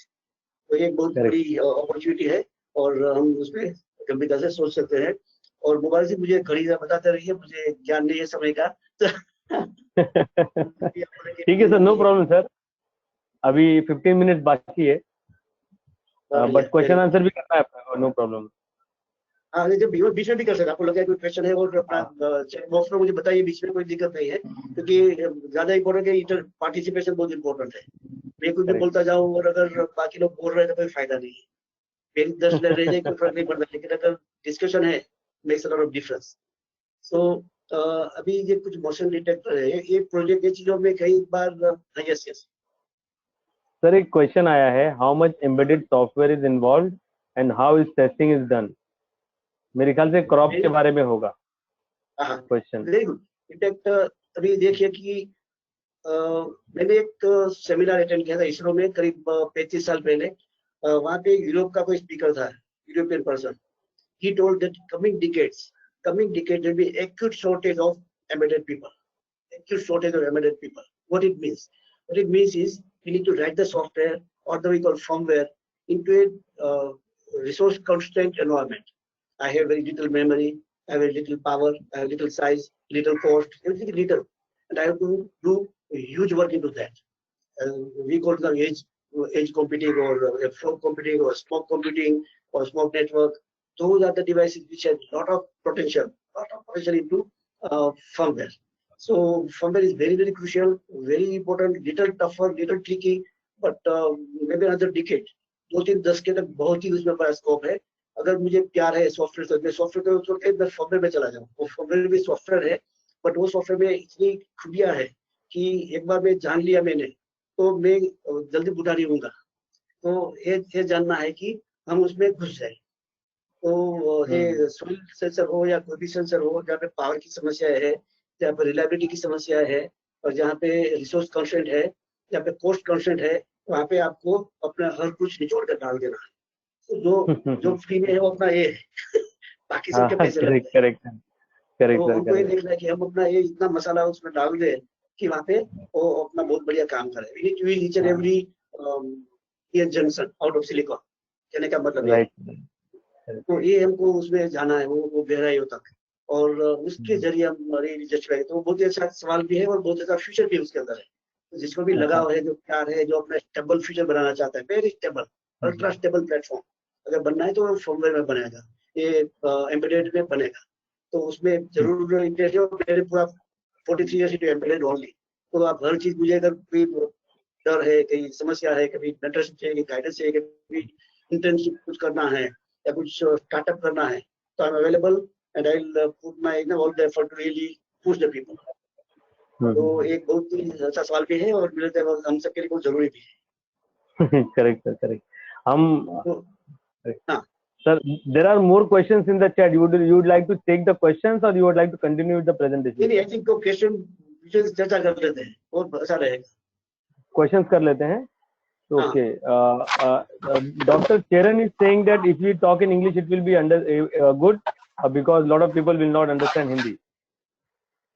तो ये बहुत बड़ी अपॉर्चुनिटी है और हम उसमें गंभीरता से सोच सकते हैं. और मोबाइल से मुझे घड़ी बताते रहिए, मुझे ज्ञान नहीं है समय का. ठीक है सर, नो प्रॉब्लम सर, अभी 15 मिनट बाकी है, बट क्वेश्चन आंसर भी करना है आपको, नो प्रॉब्लम. हाँ, जब बीच में भी कर सकते, आपको लगे कोई क्वेश्चन है और अपना चैट बॉक्स में मुझे बताइए, बीच में कोई दिक्कत नहीं है, क्योंकि ज्यादा इंपॉर्टेंट है इंटर पार्टिसिपेशन, बहुत इंपॉर्टेंट है. मैं कुछ भी बोलता जाऊँ और अगर बाकी लोग बोल रहे हैं तो कोई फायदा नहीं है. मेरी 10 रह जाए कोई फर्क नहीं पड़ता, लेकिन अगर डिस्कशन है makes a lot of difference. So अभी ये कुछ मोशन डिटेक्टर है, ये प्रोजेक्ट ये चीजों में कई बार. यस यस सर, एक क्वेश्चन आया है, how much embedded software is involved and how is testing is done. मेरे ख्याल से क्रॉप के बारे में होगा क्वेश्चन. Very good. इनफैक्ट अभी देखिए कि मैंने एक सेमिनार अटेंड किया था इसरो में करीब 35 साल पहले. वहाँ पे यूरोप का कोई स्पीकर था, European person. He told that coming decades there will be acute shortage of embedded people. Acute shortage of embedded people. What it means? What it means is we need to write the software or the we call firmware into a resource constrained environment. I have very little memory, I have very little power, I have little size, little cost, everything little, and I have to do a huge work into that. We call it the edge computing or fog computing or smoke computing or smoke network. Those are the devices which have a lot of potential into firmware. So firmware is very, very crucial, very important, little tougher, little tricky, but maybe another decade, 2-3-10 के तक बहुत ही उसमें बड़ा scope है. अगर मुझे प्यार है सॉफ्टवेयर से, मैं सॉफ्टवेयर को छोड़ के मैं फर्मवेयर में चला जाऊँ. वो फर्मवेयर भी सॉफ्टवेयर है, बट वो सॉफ्टवेयर में इतनी खूबियां है कि एक बार मैं जान लिया मैंने तो मैं जल्दी बूढ़ा नहीं होऊंगा. तो ये जानना है कि हम उसमें घुस जाए. तो ये सोइल सेंसर हो या कोई भी सेंसर हो, जहाँ पे पावर की समस्या है, जहाँ पे रिलायबिलिटी की समस्या है, और जहाँ पे रिसोर्स कंस्ट्रेंट है, जहाँ पे कॉस्ट कंस्ट्रेंट है, वहाँ पे आपको अपना हर कुछ निचोड़ कर डाल देना है. तो जो फ्री में है वो अपना ये है. बाकी सबके पैसे लगते हैं. करेक्ट तो हमको ये देखना है कि हम अपना ये इतना मसाला उसमें डाल दें कि वहाँ पे वो अपना बहुत बढ़िया काम करे. We need to use each and every junction out of silicon. कहने का मतलब है तो ये हमको उसमें जाना है, वो गहराइयों तक. और उसके जरिए हम रिसर्च करें। तो बहुत ही अच्छा सवाल भी है और बहुत अच्छा फ्यूचर भी उसके अंदर है। तो जिसको भी लगाव है, जो प्यार है, जो अपना स्टेबल फ्यूचर बनाना चाहता है, very stable, ultra stable platform अगर बनना है तो फॉर्मवेयर में बनेगा, ये एम्बेडेड में बनेगा। तो उसमें जरूर इंटरेस्ट है। मेरे पूरा 43 ईयर्स इनटू एम्बेडेड ओनली। तो आप हर चीज मुझे अगर कोई डर है, कहीं समस्या है, कभी मेंटरशिप चाहिए, गाइडेंस चाहिए, कभी इंटर्नशिप कुछ करना है या कुछ स्टार्टअप करना है, तो I am available and I will put my all the effort to really push the people. तो एक बहुत ही अच्छा सवाल भी है और मेरे हम सबके लिए बहुत जरूरी भी है। Correct sir, correct. हम तो हाँ, sir, there are more questions in the chat. You would like to take the questions or you would like to continue with the presentation? नहीं, आई थिंक तो क्वेश्चन चर्चा कर लेते हैं, बहुत अच्छा रहेगा। Questions कर लेते हैं। Okay. Dr. Charan is saying that if we talk in English, it will be good because a lot of people will not understand Hindi.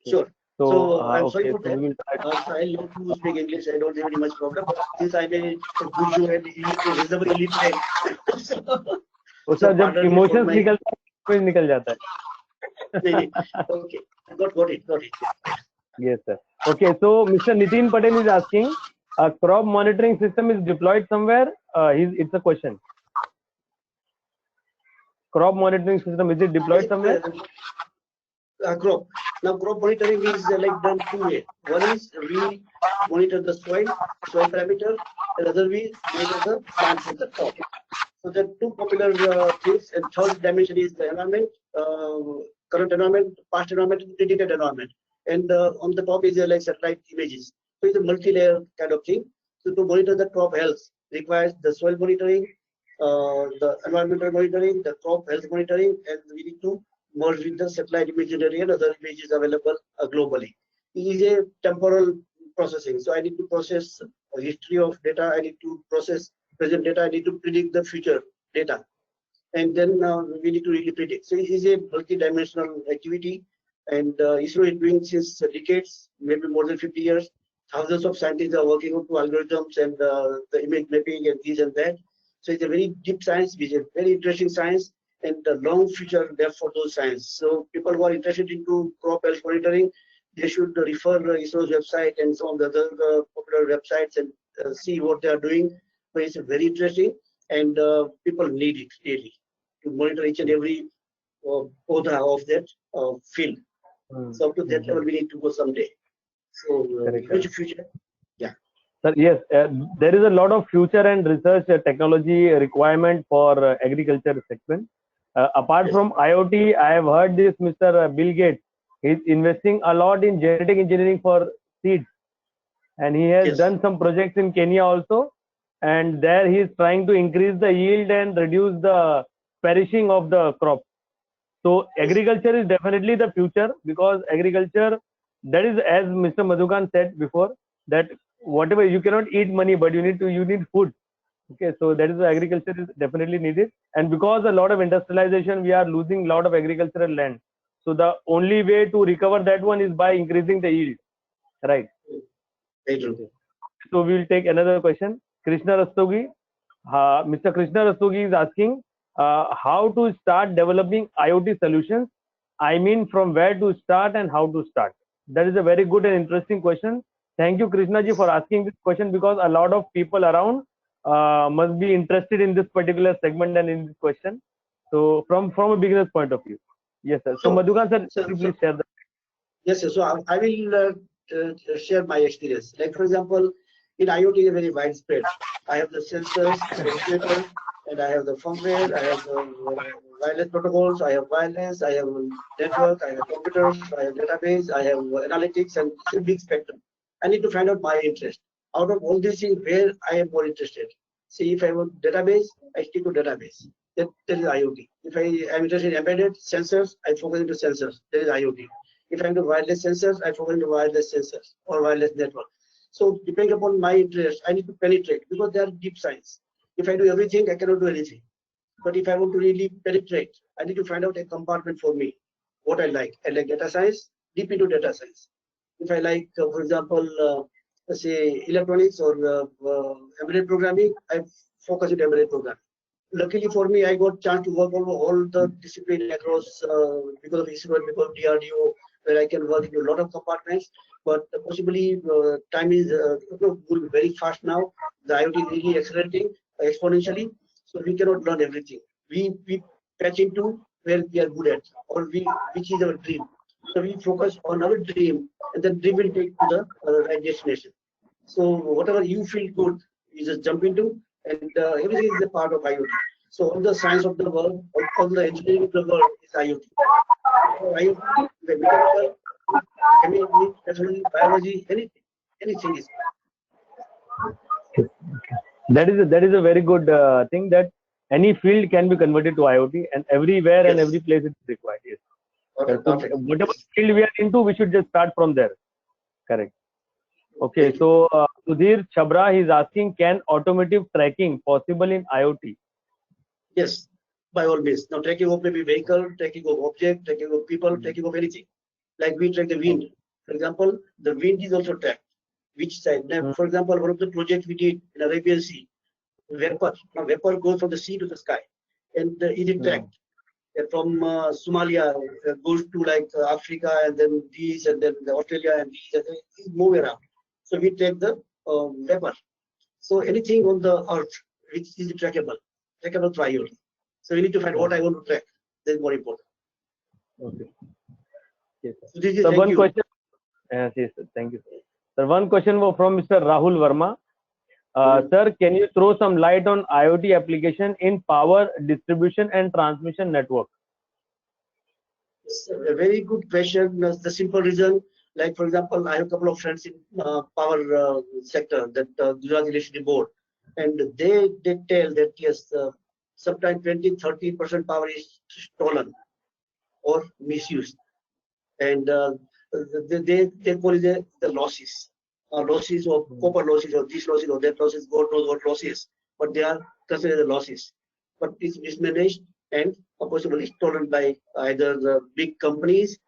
Sure. So I'm sorry okay, for so we will that. I love to speak English. I don't have any much problem. But since I'm a good you and reasonable illiterate, उसका जब emotions निकल जाता है। नहीं, okay, got it. Yes, sir. Okay, so Mr. Nitin Patel is asking, a crop monitoring system is deployed somewhere. It's a question. Crop monitoring system, is it deployed somewhere? Crop. Now, crop monitoring is like done two ways. One is we monitor the soil parameter, and other we monitor the plants at the top. So there are two popular things, and third dimension is the environment, current environment, past environment, and predicted environment. And on the top is like satellite images. So it's a multi-layer kind of thing. So to monitor the crop health requires the soil monitoring, the environmental monitoring, the crop health monitoring, and we need to merge with the satellite imagery and other images available globally. It is a temporal processing. So I need to process a history of data. I need to process present data. I need to predict the future data. And then we need to really predict. So it is a multi-dimensional activity. And ISRO is doing since decades, maybe more than 50 years. Thousands of scientists are working on algorithms and the image mapping and this and that. So it's a very deep science, which is a very interesting science, and the long future there for those science. So people who are interested into crop health monitoring, they should refer ISRO's website and some of the other popular websites and see what they are doing. So it's very interesting, and people need it really to monitor each and every quota of that field. So up to that level, we need to go someday. So huge future. Yeah. Sir, yes, there is a lot of future and research technology requirement for agriculture segment. Apart from IoT, I have heard this Mr. Bill Gates is investing a lot in genetic engineering for seeds, and he has done some projects in Kenya also, and there he is trying to increase the yield and reduce the perishing of the crop. So agriculture is definitely the future, because agriculture, that is, as Mr. Madhukan said before, that whatever, you cannot eat money, but you need food. Okay, so that is why agriculture is definitely needed. And because a lot of industrialization, we are losing a lot of agricultural land. So the only way to recover that one is by increasing the yield. Right. So we will take another question. Krishna Rastogi. Mr. Krishna Rastogi is asking how to start developing IoT solutions. I mean, from where to start and how to start. That is a very good and interesting question. Thank you, Krishna ji, for asking this question, because a lot of people around must be interested in this particular segment and in this question. So from a beginner's point of view. Yes, sir. So Madhukan sir, please share that. Yes, sir. So I will share my experience. Like for example, in IoT is very widespread. I have the sensors, actuators, and I have the firmware, I have the wireless protocols, I have wireless, I have network, I have computers, I have database, I have analytics, and it's a big spectrum. I need to find out my interest. Out of all these things, where I am more interested. See, if I want database, I stick to database. That is IoT. If I am interested in embedded sensors, I focus into sensors. That is IoT. If I'm into wireless sensors, I focus into wireless sensors or wireless network. So depending upon my interest, I need to penetrate, because they are deep science. If I do everything, I cannot do anything. But if I want to really penetrate, I need to find out a compartment for me, what I like. I like data science, deep into data science. If I like, for example, say electronics or embedded programming, I focus on embedded programming. luckily for me, I got chance to work on all the discipline across because of ISRO, because of DRDO, where I can work in a lot of compartments. But possibly time is moving very fast now. The IoT is really accelerating exponentially, so we cannot learn everything. We patch into where we are good at, or which is our dream. So we focus on our dream, and then dream will take to the right destination. So whatever you feel good, you just jump into, and everything is a part of IoT. So all the science of the world, all the engineering of the world is IoT. So IoT, the mechanical, chemistry, technology, biology, anything is. That is a very good thing, that any field can be converted to IoT, and everywhere and Yes. every place it is required. Yes. Okay, So perfect. whatever Yes. field we are into, we should just start from there. Correct. Okay. So Sudhir Chabra is asking, can automotive tracking possible in IoT? Yes, by all means. Now tracking of maybe vehicle, tracking of object, tracking of people, tracking of anything. Like we track the wind. For example, the wind is also tracked. Which side? Now, for example, one of the projects we did in Arabian Sea, vapor. Now vapor goes from the sea to the sky, and it is tracked. From Somalia goes to like Africa, and then these, and then Australia, and these, and then it move around. So we take the vapor. So anything on the earth which is trackable through IoT. So we need to find what I want to track. That's more important. Okay. Yes. So this is So thank one you. question. Yes, sir. Thank you, sir. Sir, one question from Mr. Rahul Verma. Sir, can you throw some light on IoT application in power distribution and transmission network? It's a very good question. The simple reason, like for example, I have a couple of friends in power sector, that Gujarat Electricity Board, and they tell that yes, sometimes 20-30% power is stolen or misused, and they call it the losses. Losses of copper losses, or these losses, or that losses, God knows what losses, but they are considered the losses. But it's mismanaged and possibly stolen by either the big companies,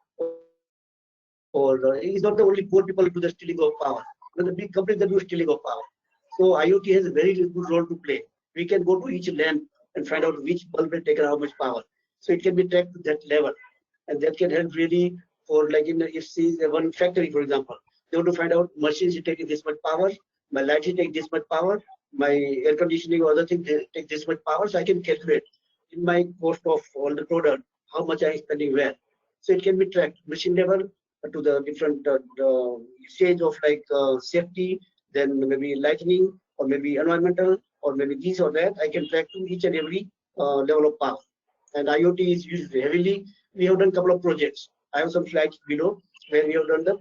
or it's not the only poor people who do the stealing of power, but the big companies that do stealing of power. So IoT has a very good role to play. We can go to each land and find out which bulb will take how much power. So it can be tracked to that level, and that can help really for like if see one factory, for example, they want to find out machines is taking this much power, my lights is taking this much power, my air conditioning or other things take this much power, so I can calculate in my cost of all the product how much I am spending where. So it can be tracked machine level to the different stage of like safety, then maybe lighting, or maybe environmental, or maybe this or that. I can track to each and every level of power. And IoT is used heavily. We have done a couple of projects. I have some slides below where we have done the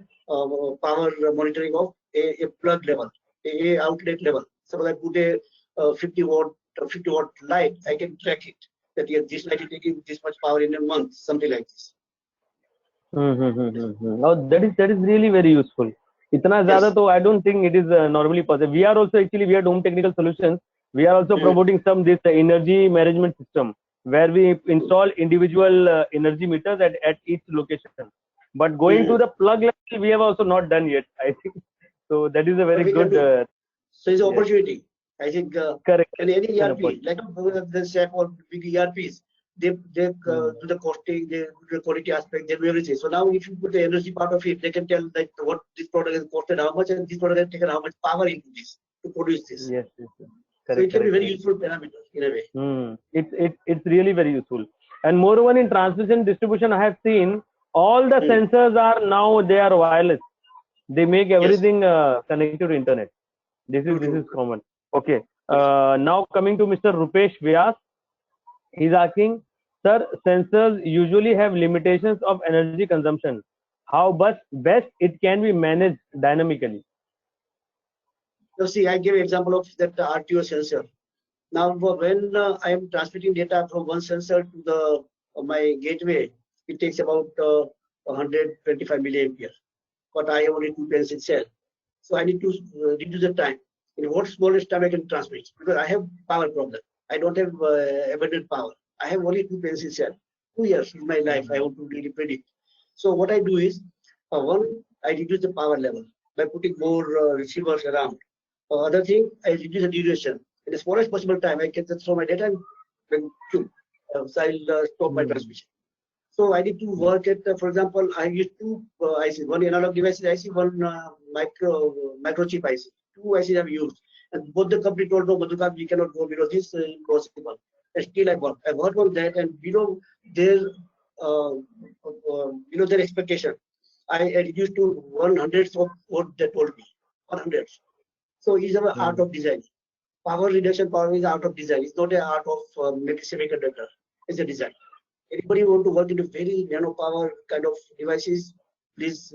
power monitoring of a plug level, a outlet level. So I put a 50 watt light, I can track it. That yes, this light is taking this much power in a month, something like this. Oh, that is really very useful. इतना ज़्यादा तो I don't think it is normally possible. We are also actually, we are Home Technical Solutions. We are also promoting some this energy management system where we install individual energy meters at each location. But going to the plug level, we have also not done yet, I think. So that is a very good. So it's an opportunity. I think correct. And any ERP, like the SAP or big ERPs, they do the costing, they do the quality aspect, they do everything. So now if you put the energy part of it, they can tell like what this product has costed how much, and this product has taken how much power into this to produce this. Yes. Correct, so it can be very useful parameter in a way. It's really very useful. And moreover, in transmission distribution, I have seen all the sensors are now they are wireless. They make everything connected to internet. This is common. Okay. Now coming to Mr. Rupesh Vyas, he's asking, sir, sensors usually have limitations of energy consumption. How best it can be managed dynamically? So see, I give example of that RTO sensor. Now, when I am transmitting data from one sensor to the my gateway, it takes about 125 milliampere. But I have only 2 pencil cell, so I need to reduce the time. In what smallest time I can transmit, because I have power problem. I don't have abundant power. I have only 2 pencil cell. 2 years in my life, I want to really predict. So what I do is, one, I reduce the power level by putting more receivers around. Other thing, I reduce the duration. In the smallest possible time, I can just throw my data and tube. So I'll stop my transmission. So I need to work at, for example, I used two IC, one analog device IC, one microchip IC. Two ICs I've used. And both the company told, no, Madhukar, we cannot go below this, impossible. And still I worked on that, and below their, their expectation. I reduced to 1/100 of what they told me, 1/100. So it's an art of design. Power reduction, power is art of design. It's not an art of semiconductor. It's a design. Anybody want to work into very nano power kind of devices, please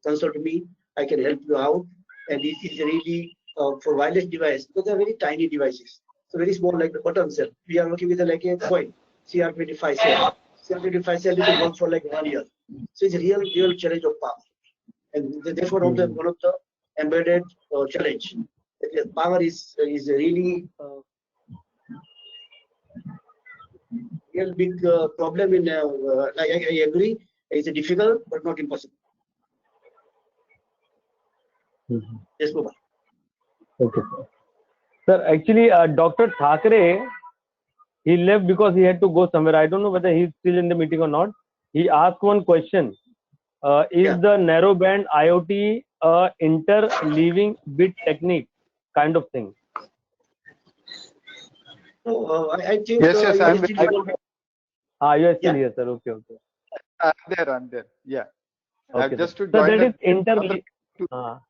consult me. I can help you out. And it is really for wireless device, because they're very tiny devices. So very small, like the button cell. We are working with like a coin, CR25 cell. CR25 cell is work for like 1 year. So it's a real challenge of power. And that's one of the embedded challenge. Power is really real big problem in. I agree. It's difficult, but not impossible. Yes, Baba. Okay, sir. Sir, actually, Dr. Thackeray, he left because he had to go somewhere. I don't know whether he's still in the meeting or not. He asked one question. Is the narrowband IoT interleaving bit technique kind of thing? So I think Yes, I'm with you. you You are still here, sir. Okay. I'm there. Yeah. Okay, Just to so join that is the-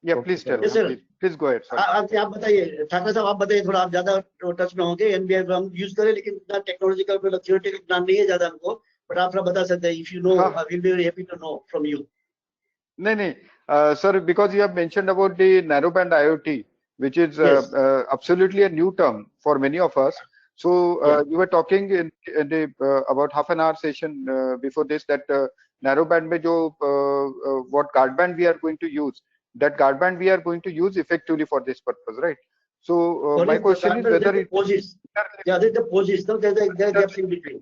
Yeah, Okay, please tell Yes, me. sir. Please go ahead. Sorry. आप बताइए, ठाकर साहब आप बताइए, थोड़ा आप ज्यादा touch में होंगे, एनबीआई हम यूज करें, लेकिन इतना टेक्नोलॉजिकल थियोरेटिकल ज्ञान नहीं है ज्यादा हमको, बट आप थोड़ा बता सकते हैं, if you know, I will be very happy to know from you. No. Sir, because you have mentioned about the narrowband IoT, which is Yes. absolutely a new term for many of us. So you were talking in the about half an hour session before this that narrowband mein jo what guardband we are going to use, that guardband we are going to use effectively for this purpose, right? So my question is whether it poses. Yeah, there's the poses. No, there's gaps in between.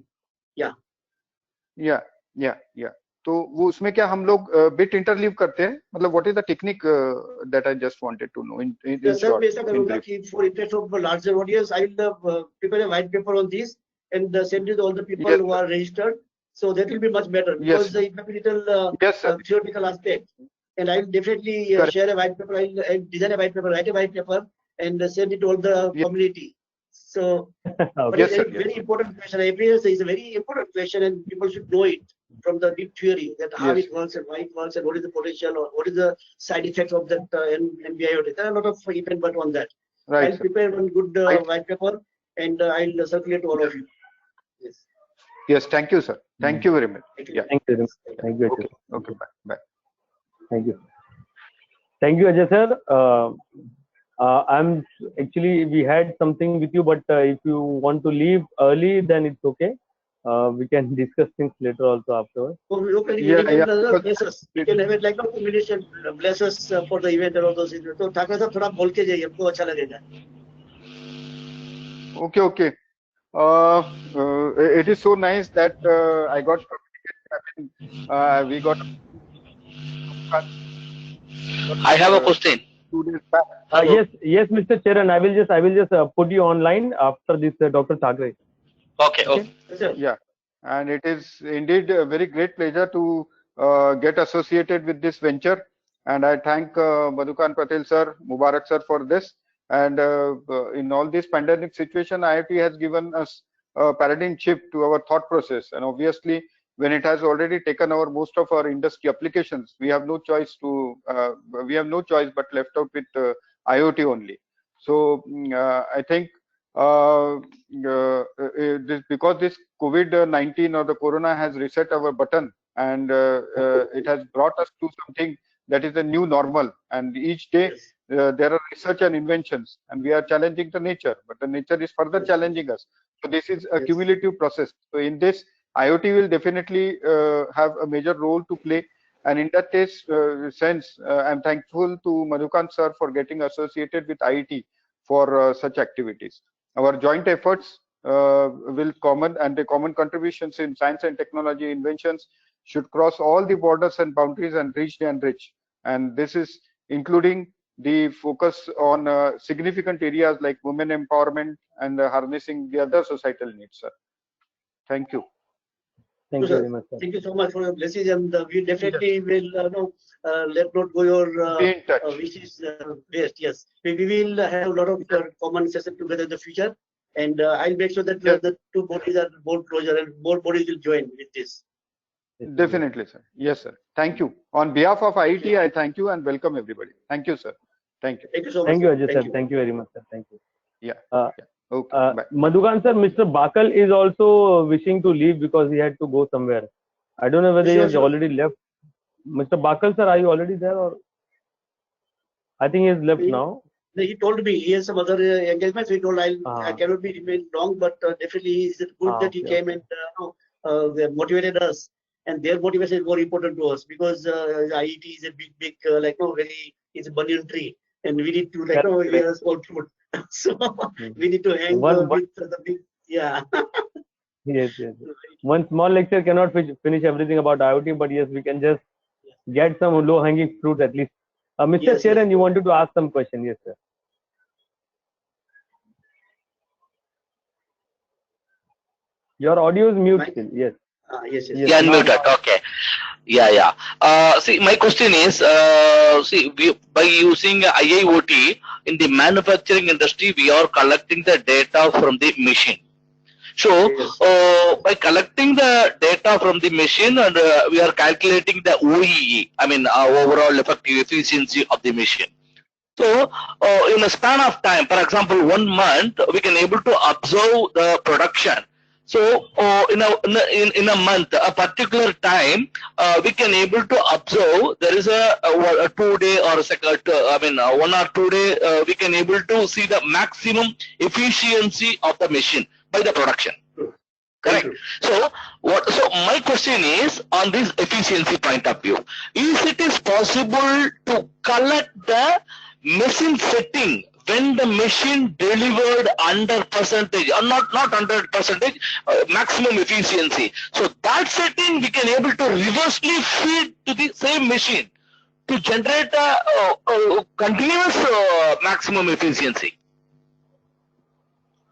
yeah. तो वो उसमें क्या हम लोग bit interleave करते हैं, मतलब what is the technique that I just wanted to know in sir मैं ऐसा करूंगा कि for interest of larger audience I will prepare a white paper on this and send it to all the people who are registered, so that will be much better, because it may be little theoretical aspect, and I will definitely share a white paper. I'll design a white paper, write a white paper, and send it to all the community. So but it's a very important question. Every year is a very important question, and people should know it from the deep theory, that how it works and why it works and what is the potential or what is the side effects of that NB-IoT. There are a lot of event but on that. Right. I'll prepare one good white paper and I'll circulate to all of you. Yes, thank you, sir. Thank you very much. Thank you. Okay. Bye. Thank you. Thank you, Ajay sir. I'm actually, we had something with you, but if you want to leave early, then it's okay. We can discuss things later also afterwards. So you can bless us. We can have it like a combination, bless us for the event and all those things. So Thakar साहब थोड़ा बोल के जाइए, हमको अच्छा लगेगा. Okay. It is so nice that I got. We got. I have a question. 2 days back. Yes, Mr. Charan. I will just put you online after this, Dr. Thackeray. Okay. Yeah, and it is indeed a very great pleasure to get associated with this venture, and I thank Madhukar Patel sir, Mubarak sir for this. And in all this pandemic situation, IoT has given us a paradigm shift to our thought process, and obviously when it has already taken over most of our industry applications, we have no choice but left out with IoT only. So I think because this COVID-19 or the corona has reset our button, and it has brought us to something that is a new normal, and each day there are research and inventions, and we are challenging the nature, but the nature is further challenging us. So this is a cumulative process. So in this, IoT will definitely have a major role to play, and in that sense, I'm thankful to Madhukar sir for getting associated with IIT for such activities. Our joint efforts will the common contributions in science and technology inventions should cross all the borders and boundaries and reach the unreached. And this is including the focus on significant areas like women empowerment and harnessing the other societal needs, sir. Thank you. Thank you very much, sir. Thank you so much for your blessings, and we definitely will let not go your Be in touch. wishes waste. Yes, we will have a lot of common session together in the future, and I'll make sure that Yes. the two bodies are board closure and both bodies will join with this. Definitely, sir. Yes, sir. Thank you. On behalf of IIT, I thank you and welcome everybody. Thank you, sir. Thank you. Thank you so much. Thank you, Ajay Thank sir. you. Thank you very much, sir. Thank you. Yeah. Okay. Bye. Madhukan sir, Mr. Bakal is also wishing to leave because he had to go somewhere. I don't know whether he Sure, has sure. already left. Mr. Bakal sir, are you already there, or I think he has left He- now. He told me he has some other engagements. He told I Ah. cannot be remain long, but definitely it's good that he Okay, came and they motivated us. And their motivation is more important to us because IET is a big it's a banyan tree, and we need to Correct, we are small fruit. So we need to hang One- with the big, yeah. Yes, yes. One small lecture cannot finish everything about IoT, but yes, we can just get some low-hanging fruit at least. Mr. Yes, Charan, yes. you wanted to ask some question? Yes, sir. Your audio is mute Mike? still. Yes. Yes, yes. Yes. Yeah, now- unmuted. Okay. Yeah. See, my question is, see, by using IIoT in the manufacturing industry, we are collecting the data from the machine. So, Yes. by collecting the data from the machine, and we are calculating the OEE, I mean, overall effective efficiency of the machine. So, in a span of time, for example, 1 month, we can able to observe the production. So, in a month, a particular time, we can able to observe there is a 2 day or a second, 1 or 2 day, we can able to see the maximum efficiency of the machine by the production. Correct. True. So my question is on this efficiency point of view, is it is possible to collect the machine setting when the machine delivered 100% or not 100%, maximum efficiency? So that setting we can able to reversely feed to the same machine to generate a continuous maximum efficiency.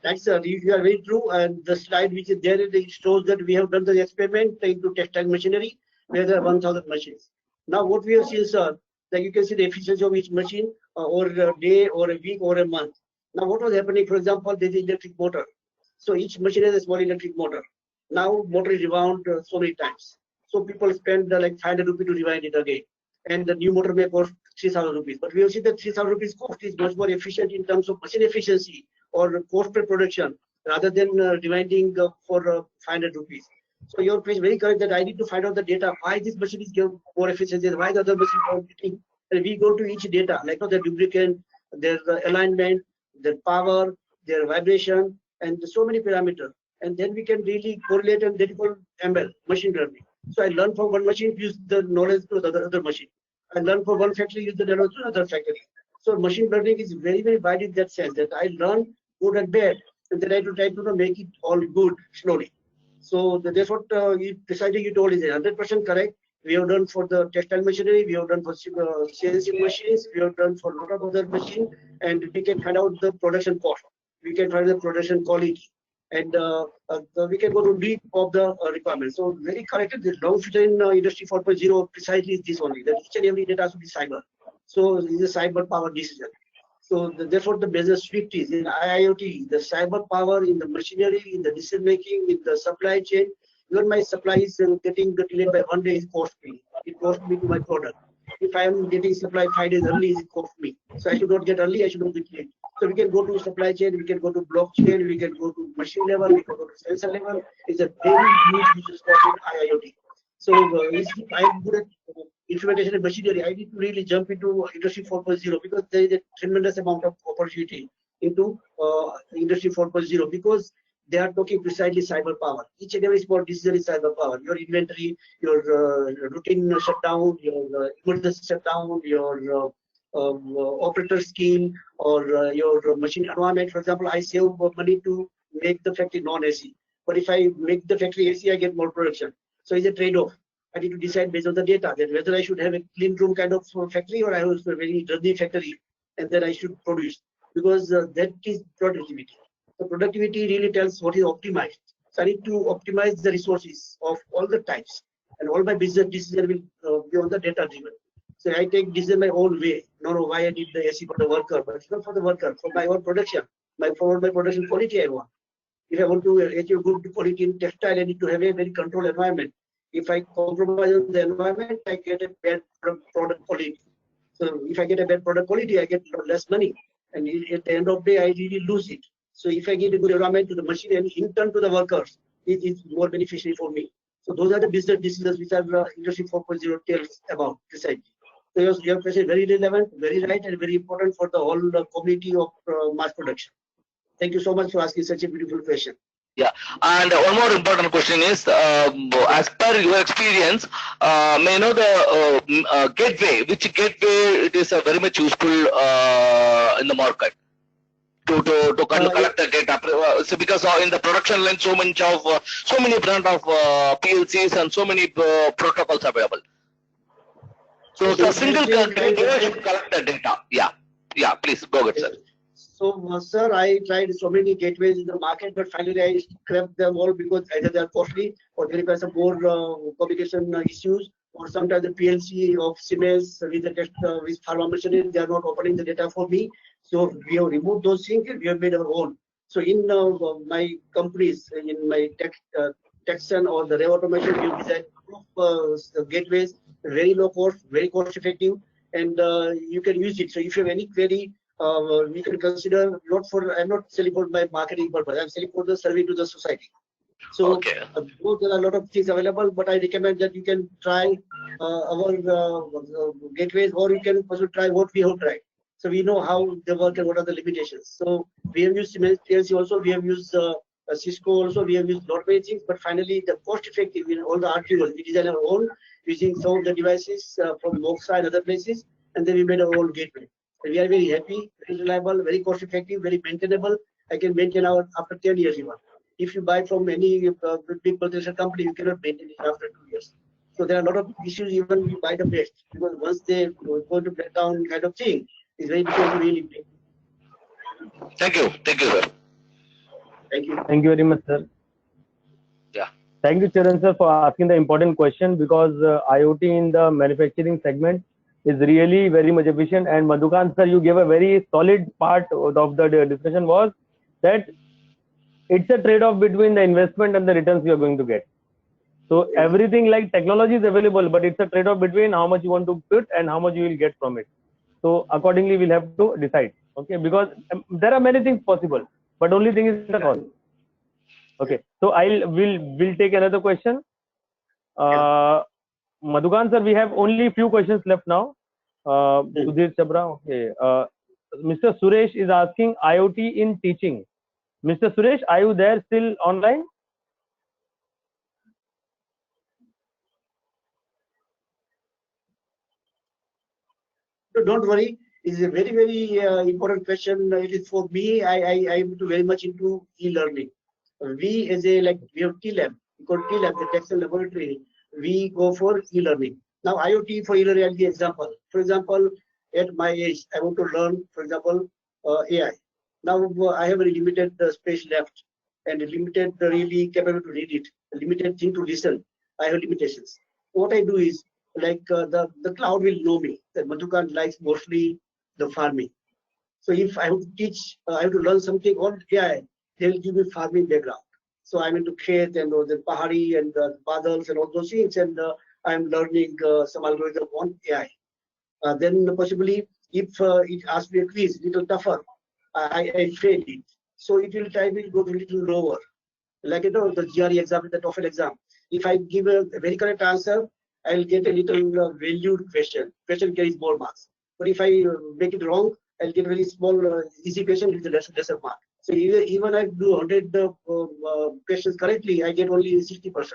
That's you are very true. And the slide which is there, it shows that we have done the experiment into textile machinery where there are 1,000 machines. Now what we have seen, sir, that you can see the efficiency of each machine over a day or a week or a month. Now what was happening, for example, there is electric motor. So each machine has a small electric motor. Now motor is rewound so many times. So people spend like 500 rupees to rewind it again. And the new motor may cost 3,000 rupees. But we have seen that 3,000 rupees cost is much more efficient in terms of machine efficiency or cost per production rather than rewinding for 500 rupees. So your question is very correct that I need to find out the data why this machine is giving more efficiency and why the other machine is getting. And we go to each data like the lubricant, their alignment, their power, their vibration, and so many parameters. And then we can really correlate, and that is called ML, machine learning. So I learn from one machine, use the knowledge to the other machine. I learn from one factory, use the knowledge to another factory. So machine learning is very, very wide in that sense that I learn good and bad, and then I try to make it all good slowly. So that's what precisely you told is 100% correct. We have done for the textile machinery, we have done for CNC machines, we have done for a lot of other machines, and we can find out the production cost. We can find the production quality, and we can go to deep of the requirements. So very correct. The long future in Industry 4.0 precisely is this only, that each and every data has to be cyber. So it is a cyber power decision. So therefore the business shift is in IIoT, the cyber power in the machinery, in the decision making, in the supply chain. Even my supply is getting delayed by 1 day is cost me. It cost me to my product. If I am getting supply 5 days early, it cost me. So I should not get early, I should not get late. So we can go to supply chain, we can go to blockchain, we can go to machine level, we can go to sensor level. It's a very huge business in IIoT. So if I am good at implementation and machinery, I need to really jump into Industry 4.0 because there is a tremendous amount of opportunity into Industry 4.0 because they are talking precisely cyber power. Each and every small decision is cyber power. Your inventory, your routine shutdown, your emergency shutdown, your operator skill, or your machine environment. For example, I save money to make the factory non-AC. But if I make the factory AC, I get more production. So it's a trade-off. I need to decide based on the data that whether I should have a clean room kind of factory or I have a very dirty factory and then I should produce, because that is productivity. So productivity really tells what is optimized. So I need to optimize the resources of all the types, and all my business decision will be on the data driven. So I take decision my own way. No, why I need the AC for the worker, but it's not for the worker, for my own production, for my production quality I want. If I want to achieve good quality in textile, I need to have a very controlled environment. If I compromise on the environment, I get a bad product quality. So if I get a bad product quality, I get less money, and at the end of the day, I really lose it. So if I give a good environment to the machine and in turn to the workers, it is more beneficial for me. So those are the business decisions which are Industry 4.0 tells about precisely. So your question is very relevant, very right, and very important for the whole community of mass production. Thank you so much for asking such a beautiful question. Yeah, and one more important question is, as per your experience, may I know the gateway, which gateway it is very much useful in the market to collect the data? So because in the production line, so many brand of PLCs and so many protocols available. So the single gateway should collect the data. Yeah, please go ahead, sir. So, sir, I tried so many gateways in the market, but finally I scrapped them all because either they are costly or there is some more communication issues, or sometimes the PLC of Siemens with the with pharma machinery, they are not opening the data for me. So we have removed those things. We have made our own. So in my companies, in my Texan or the Rev Automation, we design gateways, very low cost, very cost effective, and you can use it. So if you have any query, we can consider not for, I'm not selling for my marketing purpose, I'm selling for the service to the society. So okay. There are a lot of things available, but I recommend that you can try our gateways, or you can also try what we have tried. So we know how they work and what are the limitations. So we have used Siemens PLC also, we have used Cisco also, we have used lot many things, but finally the cost effective in all the articles, we design our own using some of the devices from Moxa and other places, and then we made our own gateway. We are very happy, very reliable, very cost effective, very maintainable. I can maintain our after 10 years even. If you buy from any big multinational company, you cannot maintain it after 2 years. So there are a lot of issues even if you buy the best, because once they go to break down kind of thing, it's very difficult to really make. Thank you, sir. Thank you. Thank you very much, sir. Yeah. Thank you, Charan sir, for asking the important question, because IoT in the manufacturing segment is really very much efficient. And Madhukant sir, you gave a very solid part of the discussion was that it's a trade-off between the investment and the returns you are going to get. So everything like technology is available, but it's a trade-off between how much you want to put and how much you will get from it. So accordingly, we'll have to decide. Okay, because there are many things possible, but only thing is the cost. Okay, so we'll take another question. Madhukant sir, we have only few questions left now. Sudhir Chabra, okay. Mr. Suresh is asking IoT in teaching. Mr. Suresh, are you there still online? So don't worry. It's a very, very important question. It is for me. I am very much into e-learning. We as a we have TLab. We call TLab, the Textile Laboratory. We go for e-learning. Now IoT for e-learning, I'll give example. For example, at my age, I want to learn, for example, AI. Now I have a limited space left and a limited really capable to read it, a limited thing to listen. I have limitations. What I do is the cloud will know me that Madhukant likes mostly the farming. So if I have to teach, I have to learn something on AI, they will give me farming background. So I'm into Khet and the Pahari and the Badals and all those things, and I'm learning some algorithm on AI. Then possibly if it asks me a quiz, little tougher, I fail it. So it will try me go a little lower. Like the GRE exam, the TOEFL exam. If I give a very correct answer, I'll get a little valued question. Question carries more marks. But if I make it wrong, I'll get a very small easy question with a lesser mark. So even I do 100 questions correctly, I get only 60%.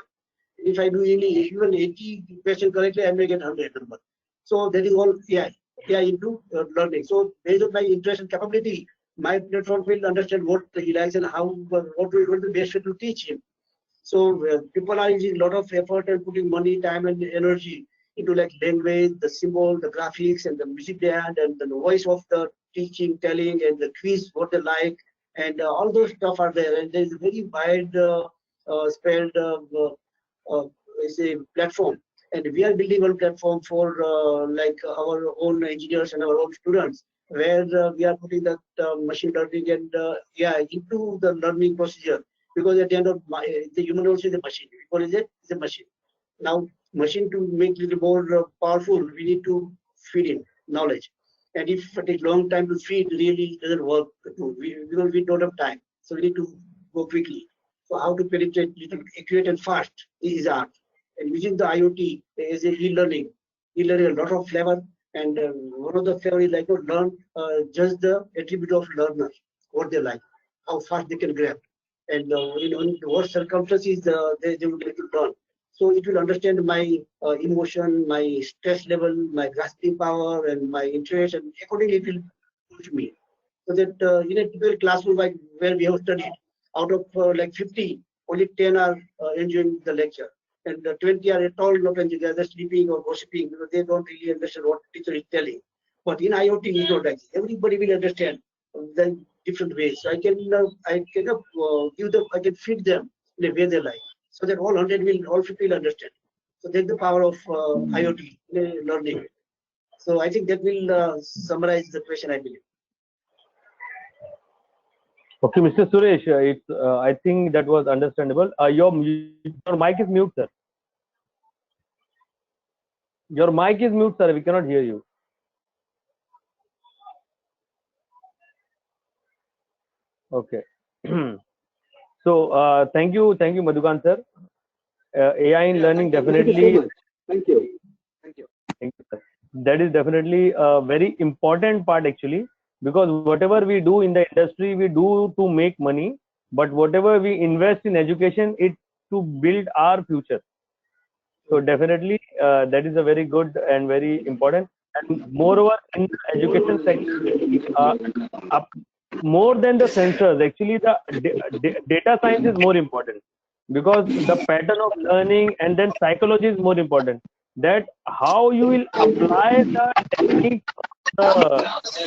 If I do even 80 questions correctly, I may get 100 number. So that is all AI into learning. So based on my interest and capability, my platform will understand what he likes and how what will be the best way to teach him. So people are using a lot of effort and putting money, time, and energy into like language, the symbol, the graphics, and the music they add, and the voice of the teaching, telling, and the quiz, what they like, and all those stuff are there. And there is a very wide spread is a platform. And we are building one platform for like our own engineers and our own students, where we are putting that machine learning and AI into the learning procedure. Because at the end of the human also is a machine. What is it? It's a machine. Now, machine to make it more powerful, we need to feed in knowledge. And if it takes long time to feed, really doesn't work too. Because we don't have time. So we need to go quickly. So how to penetrate little accurate and fast is art. And using the IoT as a e-learning, a lot of flavor. And one of the flavor is like to learn just the attribute of learner, what they like, how fast they can grab, and in what circumstances they would like to learn. So it will understand my emotion, my stress level, my grasping power, and my interest, and accordingly it will teach me. So that in a typical classroom like where we have studied, out of like 50, only 10 are enjoying the lecture, and 20 are at all not enjoying. They are just sleeping or gossiping because they don't really understand what teacher is telling. But in IoT, it's not like this. Everybody will understand the different ways. So I can I can feed them in a way they like, so that all 100 will, all 50 will understand. So that's the power of IoT learning. So I think that will summarize the question, I believe. Okay, Mr. Suresh, I think that was understandable. Your mic is mute, sir. Your mic is mute, sir. We cannot hear you. Okay. So thank you, Madhukant sir. AI in learning definitely. Thank you. Thank you, sir. That is definitely a very important part actually, because whatever we do in the industry, we do to make money, but whatever we invest in education, it's to build our future. So definitely that is a very good and very important. And moreover, in the education sector, more than the sensors, actually the data science is more important, because the pattern of learning and then psychology is more important. That how you will apply the technique of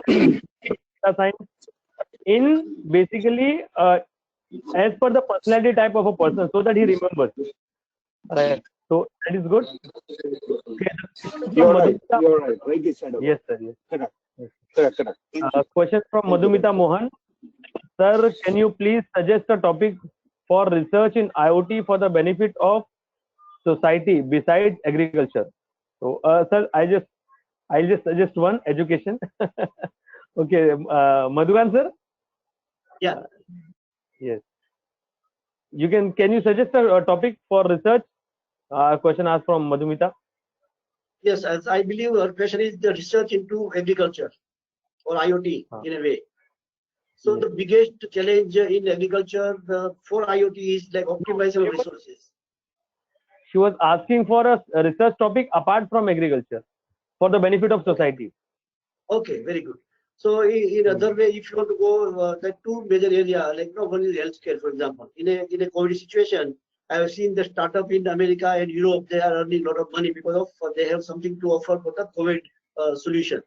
data science in basically as per the personality type of a person, so that he remembers. Right. So that is good. Okay. You're right. You're right. Rightly said. Yes, sir. Yes. Correct. Question from Madhumita Mohan. Sir, can you please suggest a topic for research in IoT for the benefit of society besides agriculture? So, sir, I'll just suggest one: education. Okay, Madhukant sir. Yeah. Yes. You can you suggest a topic for research? Question asked from Madhumita. Yes, as I believe our question is the research into agriculture or IoT in a way. So the biggest challenge in agriculture for IoT is like optimization of resources. She was asking for a research topic apart from agriculture for the benefit of society. Okay, very good. So in other way, if you want to go, the two major area, like one is healthcare, for example. In a COVID situation, I have seen the startup in America and Europe, they are earning a lot of money because of they have something to offer for the COVID solution.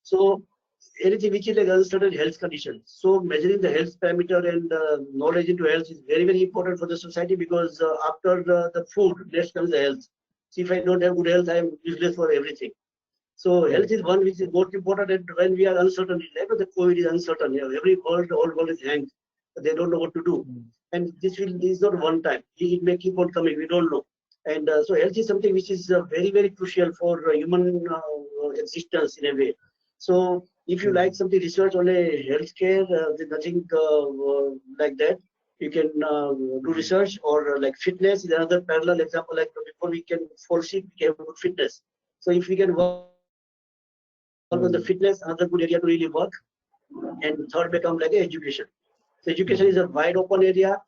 So anything which is like uncertain health condition. So measuring the health parameter and knowledge into health is very, very important for the society, because after the food, next comes the health. So if I don't have good health, I am useless for everything. So health is one which is most important, and when we are uncertain, like the COVID is uncertain. Every world, all world is hanged. They don't know what to do. And this is not one time. It may keep on coming. We don't know. And so health is something which is very, very crucial for human existence in a way. So if you like something research on a healthcare, there's nothing like that. You can do research, or like fitness is another parallel example. Like before we can fall sick, we have good fitness. So if we can work on the fitness, another good area to really work. And third become like education. So education is a wide open area,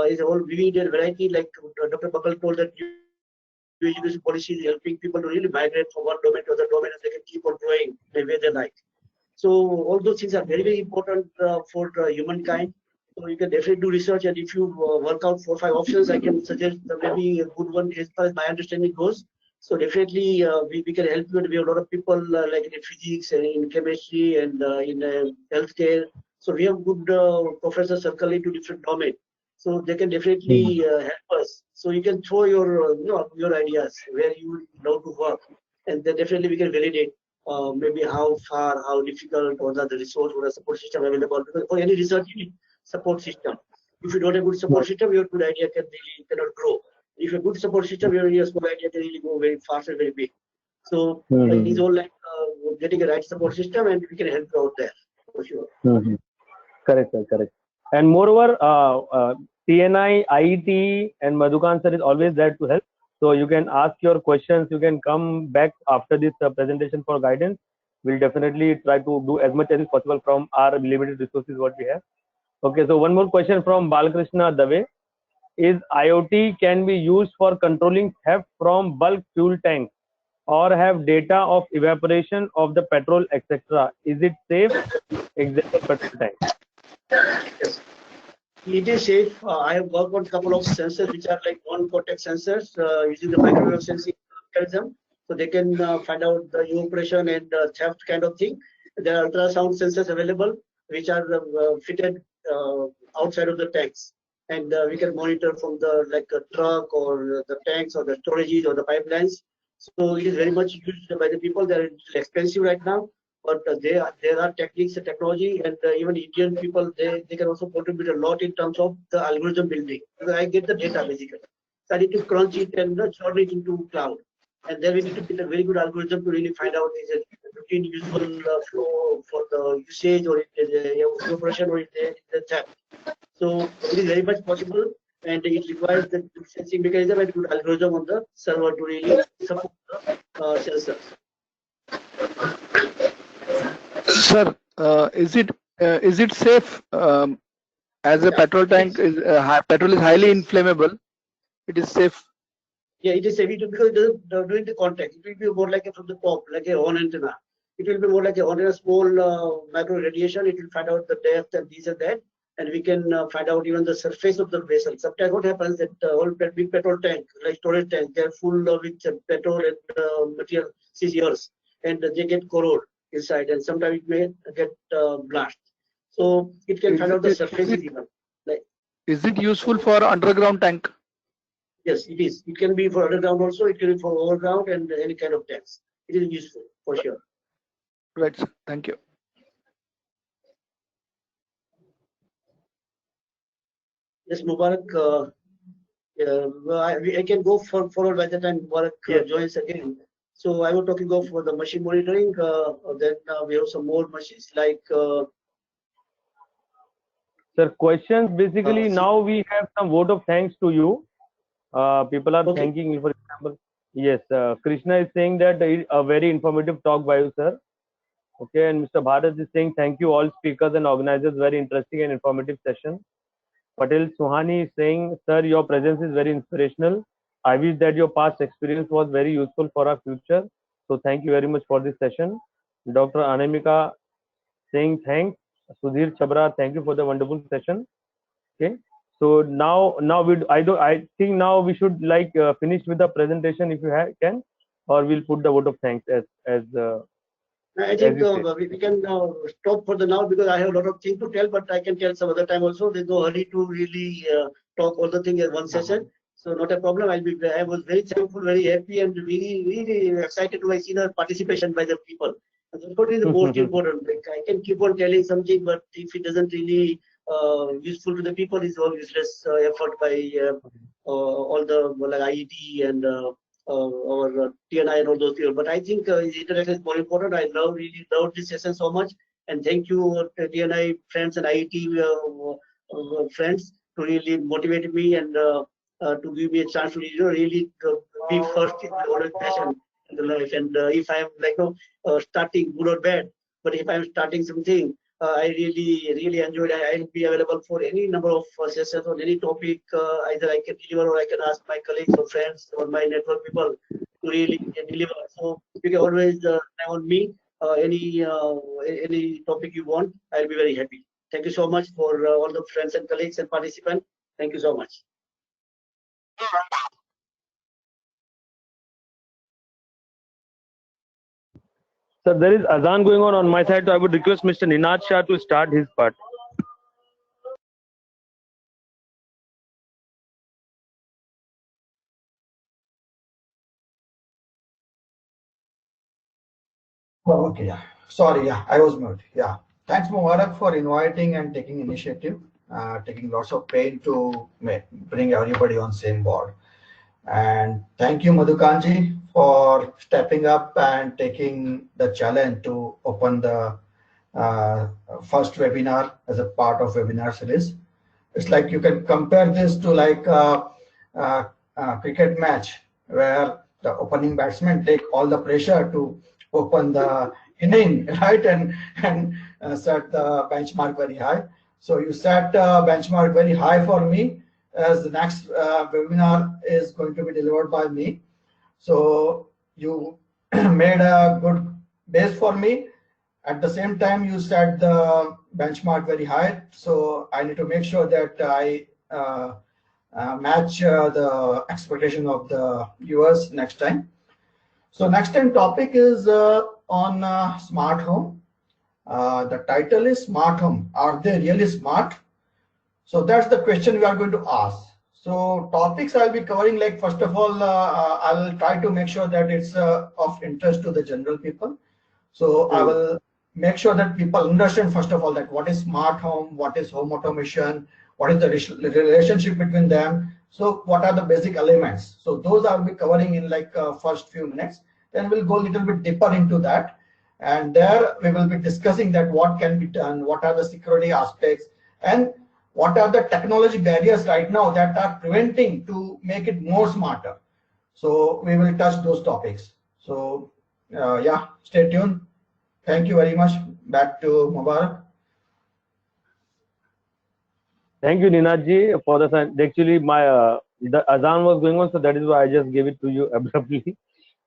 is a whole vivid and variety, like Dr. Bakal told that new education policy is helping people to really migrate from one domain to other domain, and they can keep on growing the way they like. So all those things are very, very important for humankind. So you can definitely do research, and if you work out 4 or 5 options, I can suggest maybe a good one as far as my understanding goes. So definitely we can help you. We have a lot of people like in physics and in chemistry and in healthcare. So we have good professors circle into different domains. So they can definitely help us. So you can throw your your ideas where you would love to work, and then definitely we can validate maybe how far, how difficult, or the resource or the support system available. Because for any research, you need support system. If you don't have good support system, your good idea cannot grow. If a good support system, your small idea can really go very fast and very big. So it is all like getting a right support system, and we can help you out there for sure. Correct, sir, correct. And moreover, TNI, IET, and Madhukan sir is always there to help. So you can ask your questions. You can come back after this presentation for guidance. We'll definitely try to do as much as is possible from our limited resources what we have. Okay, so one more question from Balakrishna Dave. Is IoT can be used for controlling theft from bulk fuel tanks or have data of evaporation of the petrol, etc.? Is it safe? Example, petrol tank. Yes. It is safe. I have worked on a couple of sensors which are like non-contact sensors using the microwave sensing mechanism. So they can find out the evaporation and theft kind of thing. There are ultrasound sensors available which are fitted outside of the tanks. And we can monitor from the like a truck or the tanks or the storages or the pipelines. So it is very much used by the people. They are expensive right now, but there are techniques and technology, and even Indian people they can also contribute a lot in terms of the algorithm building. Because I get the data basically, so I need to crunch it and turn it into cloud, and then we need to build a very good algorithm to really find out is it routine useful flow for the usage or it is a operation or it is a theft. So it is very much possible, and it requires the sensing mechanism and good algorithm on the server to really support the sensors. Sir, is it safe as a petrol tank is petrol is highly inflammable? It is safe. Yeah, it is heavy because it doesn't during the contact. It will be more like from the top, like a horn antenna. It will be more like a small micro radiation. It will find out the depth and this and that, and we can find out even the surface of the vessel. Sometimes what happens that all big petrol tank, like storage tank, they are full with petrol and material since years, and they get corrode inside, and sometimes it may get blast. So it can find out the surface even. Like, is it useful for underground tank? yes, it is. It can be for underground also. It can be for overground and any kind of tanks. It is useful for sure. Right, sir. Thank you. Yes, Mubarak. I can go forward by the time Mubarak joins again. So I was talking of the machine monitoring. Then we have some more machines like. Sir, questions basically now we have some vote of thanks to you. People are thanking you. For example, yes, Krishna is saying that a very informative talk by you, sir. Okay, and Mr. Bharat is saying thank you all speakers and organizers. Very interesting and informative session. Patel Suhani is saying, sir, your presence is very inspirational. I wish that your past experience was very useful for our future. So thank you very much for this session. Dr. Anamika saying thanks. Sudhir Chabra, thank you for the wonderful session. Okay. So now I think now we should like finish with the presentation if you can, or we'll put the vote of thanks as I think we can stop for the now because I have a lot of things to tell, but I can tell some other time also. There's no hurry to really talk all the things in one session. So not a problem. I was very thankful, very happy, and really excited to see the participation by the people. And that's what is the most important. Like I can keep on telling something, but if it doesn't really useful to the people, it's all useless effort by all the like IET and or TNI and all those people. But I think internet is more important. I really love this session so much, and thank you TNI friends and IET friends to really motivate me and to give me a chance to really be first in the order passion in the life. And if I am like starting good or bad, but if I am starting something, I really enjoyed it. I'll be available for any number of sessions on any topic. Either I can deliver or I can ask my colleagues or friends or my network people to really deliver. So you can always rely on me. Any topic you want, I'll be very happy. Thank you so much for all the friends and colleagues and participants. Thank you so much. Sir, there is Azan going on my side, so I would request Mr. Ninad Shah to start his part. Oh, okay, yeah. Sorry, yeah, I was mute. Yeah. Thanks, Mubarak, for inviting and taking initiative, taking lots of pain to bring everybody on same board. And thank you, Madhukanji, for stepping up and taking the challenge to open the first webinar as a part of webinar series. It's like you can compare this to like a cricket match where the opening batsman take all the pressure to open the inning, right, and set the benchmark very high. So you set benchmark very high for me, as the next webinar is going to be delivered by me. So you made a good base for me. At the same time, you set the benchmark very high. So I need to make sure that I match the expectation of the viewers next time. So next time topic is on smart home. The title is Smart Home. Are they really smart? So that's the question we are going to ask. So topics I'll be covering, like first of all, I'll try to make sure that it's of interest to the general people. So I will make sure that people understand first of all that what is smart home, what is home automation, what is the relationship between them. So what are the basic elements? So those I'll be covering in like first few minutes. Then we'll go a little bit deeper into that. And there we will be discussing that what can be done, what are the security aspects, and what are the technology barriers right now that are preventing to make it more smarter. So we will touch those topics. So yeah, stay tuned. Thank you very much. Back to Mubarak. Thank you, Ninadji, for the sign. Actually, my the Azan was going on, so that is why I just gave it to you abruptly.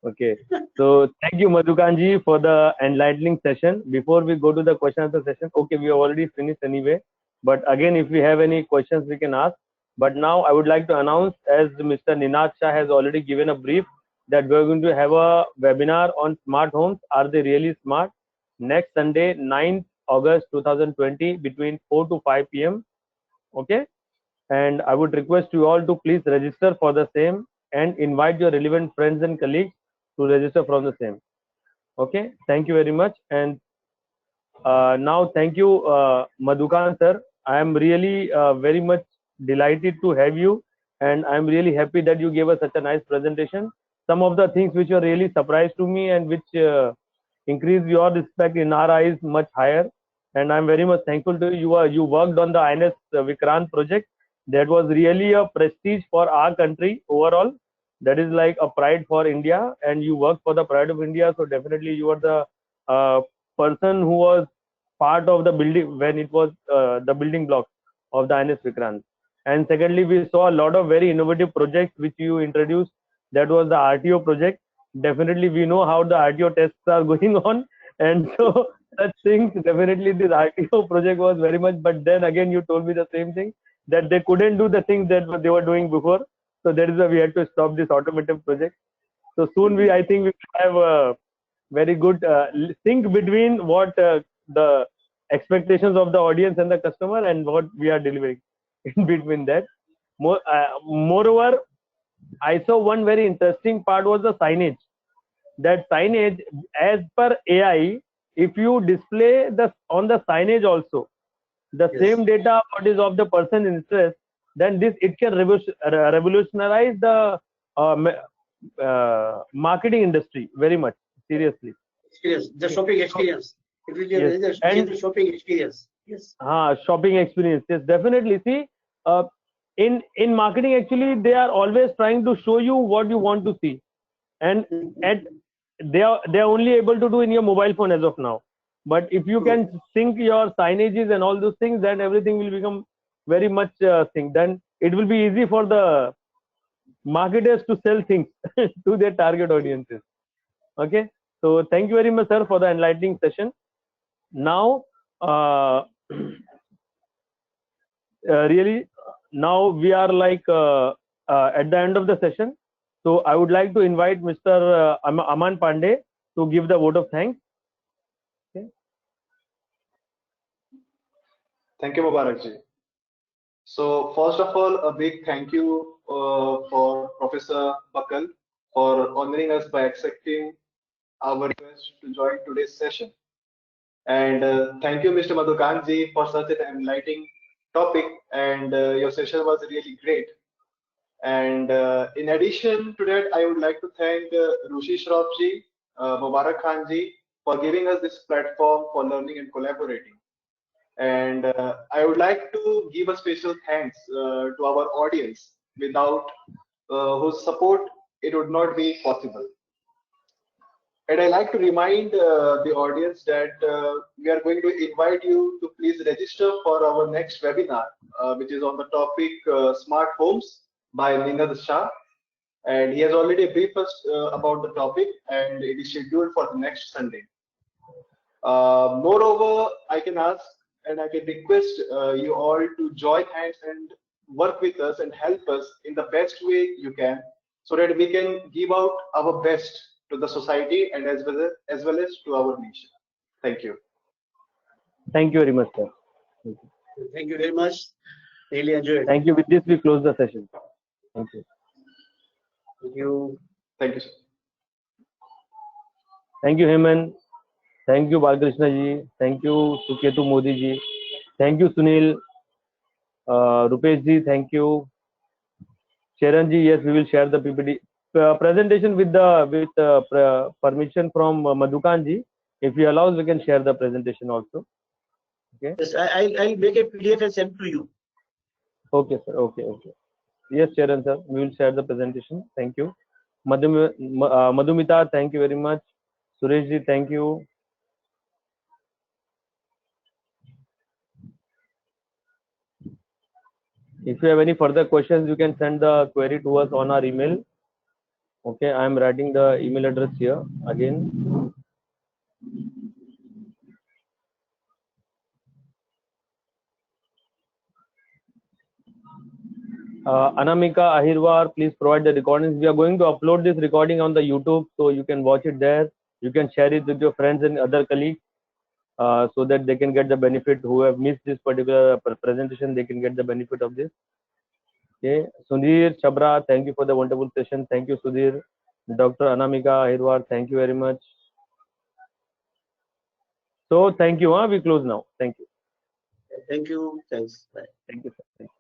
Okay. So thank you, Madhukanji, for the enlightening session. Before we go to the question answer session, okay, we have already finished anyway. But again, if we have any questions, we can ask. But now I would like to announce, as Mr. Ninad Shah has already given a brief, that we're going to have a webinar on smart homes. Are they really smart? Next Sunday, 9th August 2020, between 4 to 5 p.m. Okay. And I would request you all to please register for the same and invite your relevant friends and colleagues to register from the same. Okay. Thank you very much. And now, thank you, Madhukan sir. I am really very much delighted to have you, and I am really happy that you gave us such a nice presentation. Some of the things which were really surprise to me and which increased your respect in our eyes much higher. And I'm very much thankful to you. You worked on the INS Vikrant project. That was really a prestige for our country overall. That is like a pride for India, and you worked for the pride of India. So definitely you are the person who was part of the building when it was the building block of the INS Vikrant. And secondly, we saw a lot of very innovative projects which you introduced. That was the RTO project. Definitely, we know how the RTO tests are going on, and so such things. Definitely, this RTO project was very much. But then again, you told me the same thing, that they couldn't do the things that they were doing before. So that is why we had to stop this automotive project. So soon I think we will have a very good sync between what the expectations of the audience and the customer and what we are delivering in between that. Moreover, I saw one very interesting part was the signage. That signage, as per AI, if you display on the signage also the same data what is of the person interest, then it can revolutionize the marketing industry very much seriously. Experience, the shopping experience. It will change the shopping experience. Yes. Shopping experience. Yes, definitely. See, in marketing, actually, they are always trying to show you what you want to see, and they are only able to do in your mobile phone as of now. But if you can sync your signages and all those things, then everything will become very much synced. Then it will be easy for the marketers to sell things to their target audiences. Okay. So thank you very much, sir, for the enlightening session. Now, really, now we are like at the end of the session. So I would like to invite Mr. Aman Pandey to give the vote of thanks. Thank you, Mubarakji. So first of all, a big thank you for Professor Bakal for honoring us by accepting our request to join today's session. And thank you, Mr. Madhukantji, for such an enlightening topic. And your session was really great. And in addition to that, I would like to thank Rushi Shroffji, Mubarak Khanji for giving us this platform for learning and collaborating. And I would like to give a special thanks to our audience, without whose support it would not be possible. And I like to remind the audience that we are going to invite you to please register for our next webinar, which is on the topic Smart Homes by Ninad Shah. And he has already briefed us about the topic, and it is scheduled for the next Sunday. Moreover, I can ask and I can request you all to join hands and work with us and help us in the best way you can, so that we can give out our best to the society and as well as to our nation. Thank you. Thank you very much, sir. Thank you very much. Really enjoyed. Thank you. With this, we close the session. Thank you. Thank you. Thank you, sir. Thank you, Heman. Thank you, Balkrishna ji. Thank you, Suketu Modi ji. Thank you, Sunil. Rupesh ji, thank you. Sharon ji, yes, we will share the PPT presentation with permission from Madhukan ji. If he allows, we can share the presentation also. Okay. Yes, I'll make a PDF and send to you. Okay, sir. Okay. Yes, Sharon sir, we will share the presentation. Thank you. Madhumita, thank you very much. Suresh ji, thank you. If you have any further questions, you can send the query to us on our email. Okay, I am writing the email address here again. Anamika Ahirwar, please provide the recordings. We are going to upload this recording on the YouTube, so you can watch it there. You can share it with your friends and other colleagues, so that they can get the benefit. Who have missed this particular presentation, they can get the benefit of this. Okay, Sudhir Chabra, thank you for the wonderful session. Thank you, Sudhir. Dr. Anamika Ahirwar, thank you very much. So thank you. We close now. Thank you. Thank you. Thanks. Bye. Thank you, sir. Thank you.